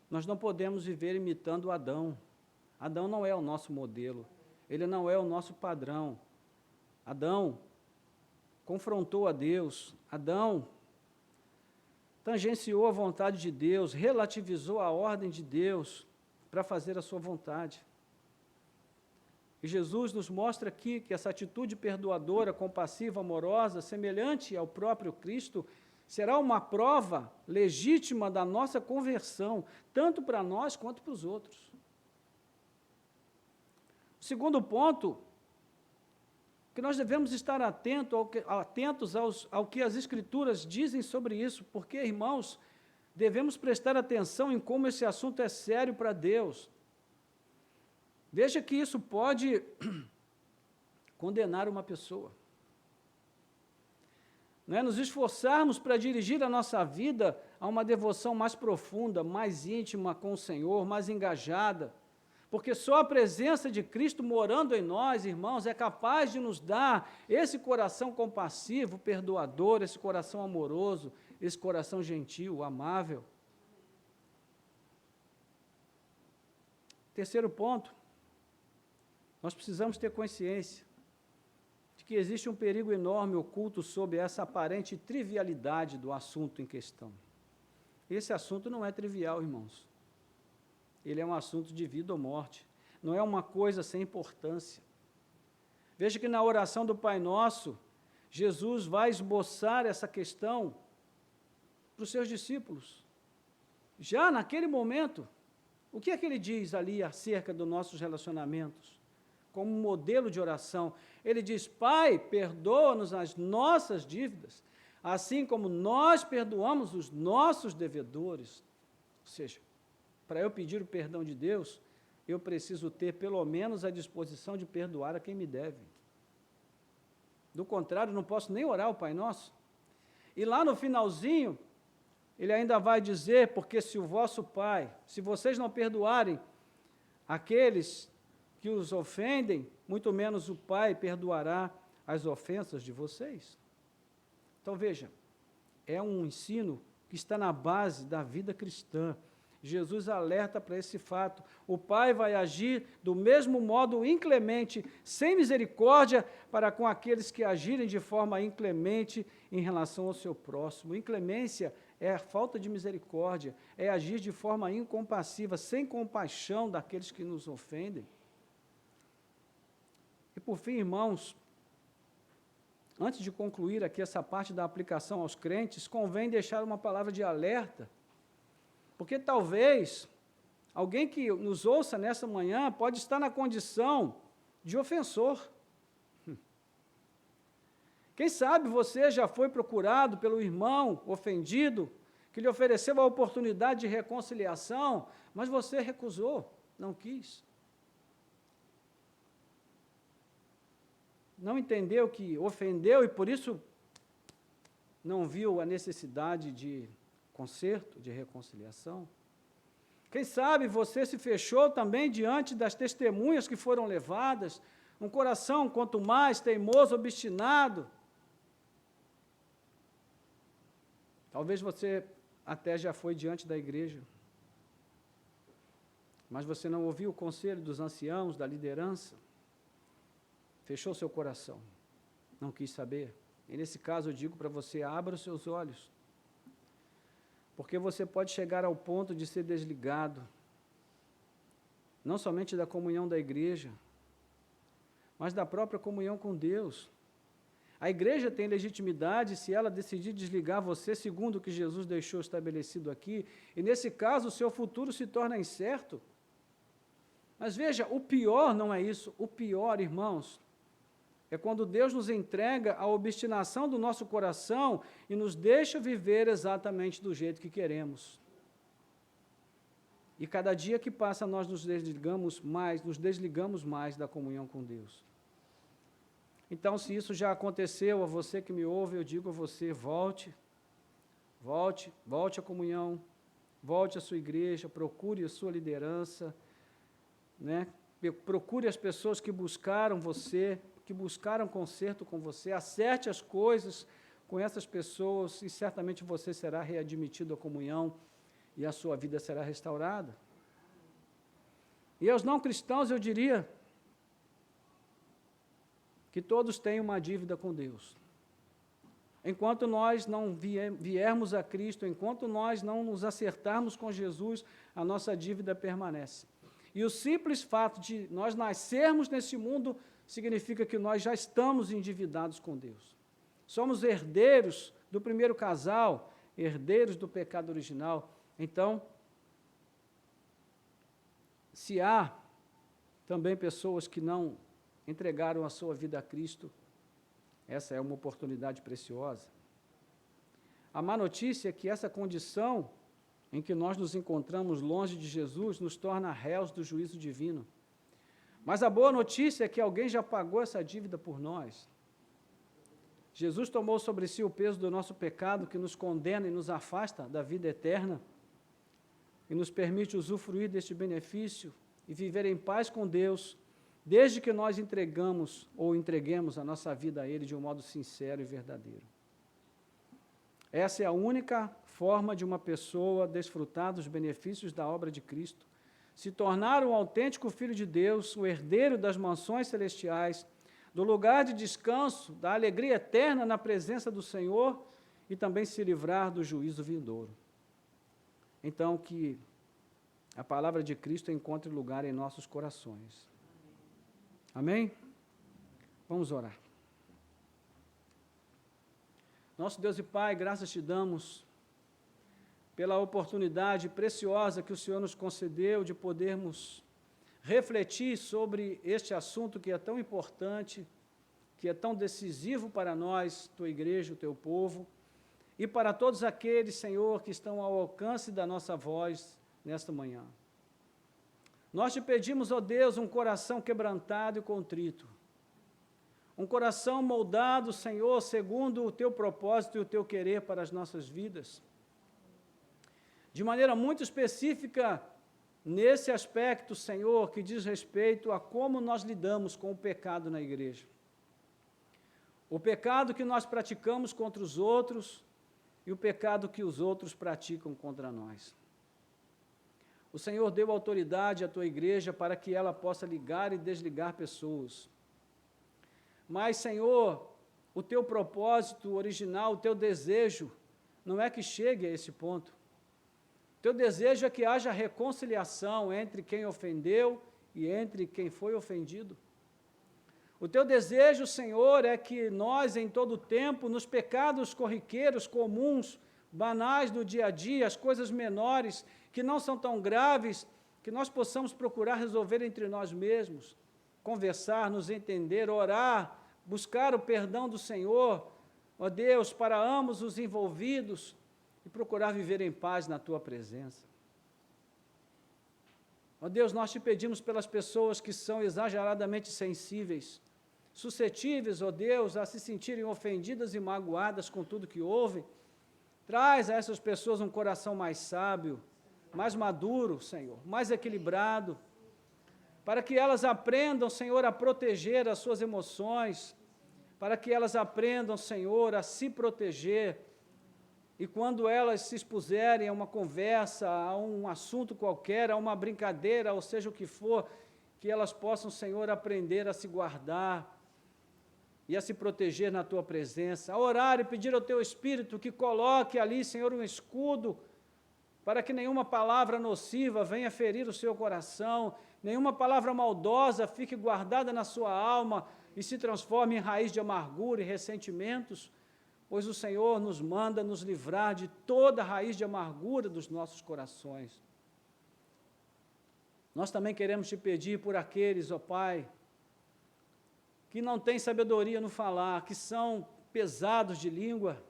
Nós não podemos viver imitando Adão. Adão não é o nosso modelo. Ele não é o nosso padrão. Adão confrontou a Deus. Adão tangenciou a vontade de Deus, relativizou a ordem de Deus para fazer a sua vontade. E Jesus nos mostra aqui que essa atitude perdoadora, compassiva, amorosa, semelhante ao próprio Cristo, será uma prova legítima da nossa conversão, tanto para nós quanto para os outros. O segundo ponto, que nós devemos estar atentos ao que as Escrituras dizem sobre isso, porque, irmãos, devemos prestar atenção em como esse assunto é sério para Deus. Veja que isso pode condenar uma pessoa. Não é? Nos esforçarmos para dirigir a nossa vida a uma devoção mais profunda, mais íntima com o Senhor, mais engajada, porque só a presença de Cristo morando em nós, irmãos, é capaz de nos dar esse coração compassivo, perdoador, esse coração amoroso, esse coração gentil, amável. Terceiro ponto, nós precisamos ter consciência de que existe um perigo enorme oculto sob essa aparente trivialidade do assunto em questão. Esse assunto não é trivial, irmãos. Ele é um assunto de vida ou morte. Não é uma coisa sem importância. Veja que na oração do Pai Nosso, Jesus vai esboçar essa questão para os seus discípulos. já naquele momento, o que é que ele diz ali acerca dos nossos relacionamentos? Como modelo de oração, ele diz: Pai, perdoa-nos as nossas dívidas, assim como nós perdoamos os nossos devedores. Ou seja, para eu pedir o perdão de Deus, eu preciso ter pelo menos a disposição de perdoar a quem me deve. Do contrário, não posso nem orar o Pai Nosso. E lá no finalzinho, ele ainda vai dizer: porque se o vosso Pai, se vocês não perdoarem aqueles que os ofendem, muito menos o Pai perdoará as ofensas de vocês. Então veja, é um ensino que está na base da vida cristã. Jesus alerta para esse fato. O Pai vai agir do mesmo modo inclemente, sem misericórdia, para com aqueles que agirem de forma inclemente em relação ao seu próximo. Inclemência é a falta de misericórdia, é agir de forma incompassiva, sem compaixão daqueles que nos ofendem. E por fim, irmãos, antes de concluir aqui essa parte da aplicação aos crentes, convém deixar uma palavra de alerta, porque talvez alguém que nos ouça nessa manhã pode estar na condição de ofensor. Quem sabe você já foi procurado pelo irmão ofendido, que lhe ofereceu a oportunidade de reconciliação, mas você recusou, não quis. Não entendeu que ofendeu e por isso não viu a necessidade de conserto, de reconciliação. Quem sabe você se fechou também diante das testemunhas que foram levadas, um coração quanto mais teimoso, obstinado. Talvez você até já foi diante da igreja, mas você não ouviu o conselho dos anciãos, da liderança, fechou seu coração, não quis saber. E nesse caso eu digo para você: abra os seus olhos, porque você pode chegar ao ponto de ser desligado, não somente da comunhão da igreja, mas da própria comunhão com Deus. A igreja tem legitimidade se ela decidir desligar você, segundo o que Jesus deixou estabelecido aqui, e nesse caso o seu futuro se torna incerto. Mas veja, o pior não é isso. O pior, irmãos, é quando Deus nos entrega a obstinação do nosso coração e nos deixa viver exatamente do jeito que queremos. E cada dia que passa nós nos desligamos mais da comunhão com Deus. Então, se isso já aconteceu a você que me ouve, eu digo a você: volte à comunhão, volte à sua igreja, procure a sua liderança, né? Procure as pessoas que buscaram você, que buscaram conserto com você, acerte as coisas com essas pessoas e certamente você será readmitido à comunhão e a sua vida será restaurada. E aos não cristãos eu diria que todos têm uma dívida com Deus. Enquanto nós não viermos a Cristo, enquanto nós não nos acertarmos com Jesus, a nossa dívida permanece. E o simples fato de nós nascermos nesse mundo significa que nós já estamos endividados com Deus. Somos herdeiros do primeiro casal, herdeiros do pecado original. Então, se há também pessoas que não entregaram a sua vida a Cristo, essa é uma oportunidade preciosa. A má notícia é que essa condição em que nós nos encontramos longe de Jesus nos torna réus do juízo divino. Mas a boa notícia é que alguém já pagou essa dívida por nós. Jesus tomou sobre si o peso do nosso pecado que nos condena e nos afasta da vida eterna e nos permite usufruir deste benefício e viver em paz com Deus, desde que nós entreguemos a nossa vida a Ele de um modo sincero e verdadeiro. Essa é a única forma de uma pessoa desfrutar dos benefícios da obra de Cristo, se tornar um autêntico filho de Deus, o herdeiro das mansões celestiais, do lugar de descanso, da alegria eterna na presença do Senhor e também se livrar do juízo vindouro. Então, que a palavra de Cristo encontre lugar em nossos corações. Amém? Vamos orar. Nosso Deus e Pai, graças te damos pela oportunidade preciosa que o Senhor nos concedeu de podermos refletir sobre este assunto que é tão importante, que é tão decisivo para nós, tua igreja, o teu povo, e para todos aqueles, Senhor, que estão ao alcance da nossa voz nesta manhã. Nós te pedimos, ó Deus, um coração quebrantado e contrito, um coração moldado, Senhor, segundo o teu propósito e o teu querer para as nossas vidas. De maneira muito específica, nesse aspecto, Senhor, que diz respeito a como nós lidamos com o pecado na igreja. O pecado que nós praticamos contra os outros e o pecado que os outros praticam contra nós. O Senhor deu autoridade à tua igreja para que ela possa ligar e desligar pessoas. Mas, Senhor, o teu propósito original, o teu desejo, não é que chegue a esse ponto. O teu desejo é que haja reconciliação entre quem ofendeu e entre quem foi ofendido. O teu desejo, Senhor, é que nós, em todo o tempo, nos pecados corriqueiros, comuns, banais do dia a dia, as coisas menores, que não são tão graves, que nós possamos procurar resolver entre nós mesmos, conversar, nos entender, orar, buscar o perdão do Senhor, ó Deus, para ambos os envolvidos e procurar viver em paz na tua presença. Ó Deus, nós te pedimos pelas pessoas que são exageradamente sensíveis, suscetíveis, ó Deus, a se sentirem ofendidas e magoadas com tudo que houve. Traz a essas pessoas um coração mais sábio, mais maduro, Senhor, mais equilibrado, para que elas aprendam, Senhor, a proteger as suas emoções, para que elas aprendam, Senhor, a se proteger, e quando elas se expuserem a uma conversa, a um assunto qualquer, a uma brincadeira, ou seja o que for, que elas possam, Senhor, aprender a se guardar e a se proteger na tua presença, a orar e pedir ao teu Espírito que coloque ali, Senhor, um escudo, para que nenhuma palavra nociva venha ferir o seu coração, nenhuma palavra maldosa fique guardada na sua alma e se transforme em raiz de amargura e ressentimentos, pois o Senhor nos manda nos livrar de toda raiz de amargura dos nossos corações. Nós também queremos te pedir por aqueles, ó Pai, que não têm sabedoria no falar, que são pesados de língua,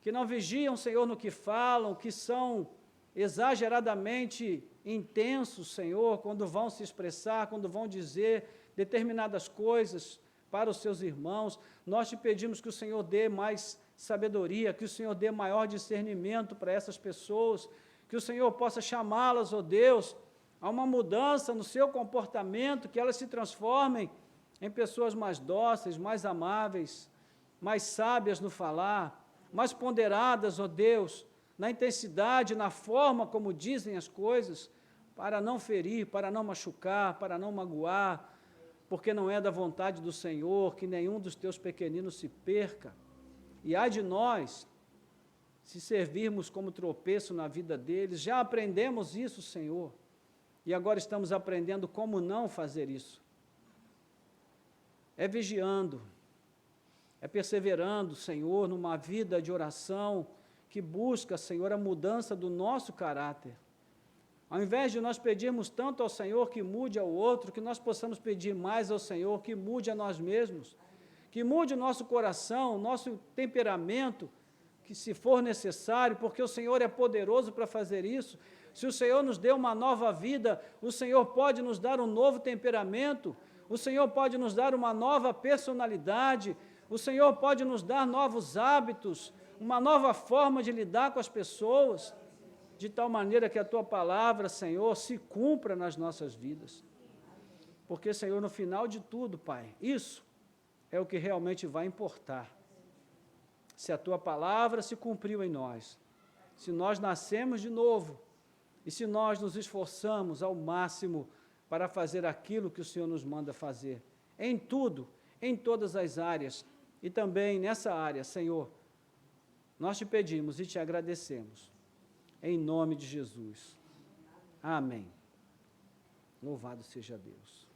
que não vigiam, Senhor, no que falam, que são exageradamente intensos, Senhor, quando vão se expressar, quando vão dizer determinadas coisas para os seus irmãos. Nós te pedimos que o Senhor dê mais sabedoria, que o Senhor dê maior discernimento para essas pessoas, que o Senhor possa chamá-las, ó Deus, a uma mudança no seu comportamento, que elas se transformem em pessoas mais dóceis, mais amáveis, mais sábias no falar, mais ponderadas, ó Deus, na intensidade, na forma como dizem as coisas, para não ferir, para não machucar, para não magoar, porque não é da vontade do Senhor que nenhum dos teus pequeninos se perca. E ai de nós, se servirmos como tropeço na vida deles, já aprendemos isso, Senhor, e agora estamos aprendendo como não fazer isso. É vigiando, é perseverando, Senhor, numa vida de oração que busca, Senhor, a mudança do nosso caráter. Ao invés de nós pedirmos tanto ao Senhor que mude ao outro, que nós possamos pedir mais ao Senhor que mude a nós mesmos, que mude o nosso coração, o nosso temperamento, que se for necessário, porque o Senhor é poderoso para fazer isso. Se o Senhor nos deu uma nova vida, o Senhor pode nos dar um novo temperamento, o Senhor pode nos dar uma nova personalidade, o Senhor pode nos dar novos hábitos, uma nova forma de lidar com as pessoas, de tal maneira que a Tua palavra, Senhor, se cumpra nas nossas vidas. Porque, Senhor, no final de tudo, Pai, isso é o que realmente vai importar. Se a Tua palavra se cumpriu em nós, se nós nascemos de novo, e se nós nos esforçamos ao máximo para fazer aquilo que o Senhor nos manda fazer, em tudo, em todas as áreas, e também nessa área, Senhor, nós te pedimos e te agradecemos, em nome de Jesus. Amém. Louvado seja Deus.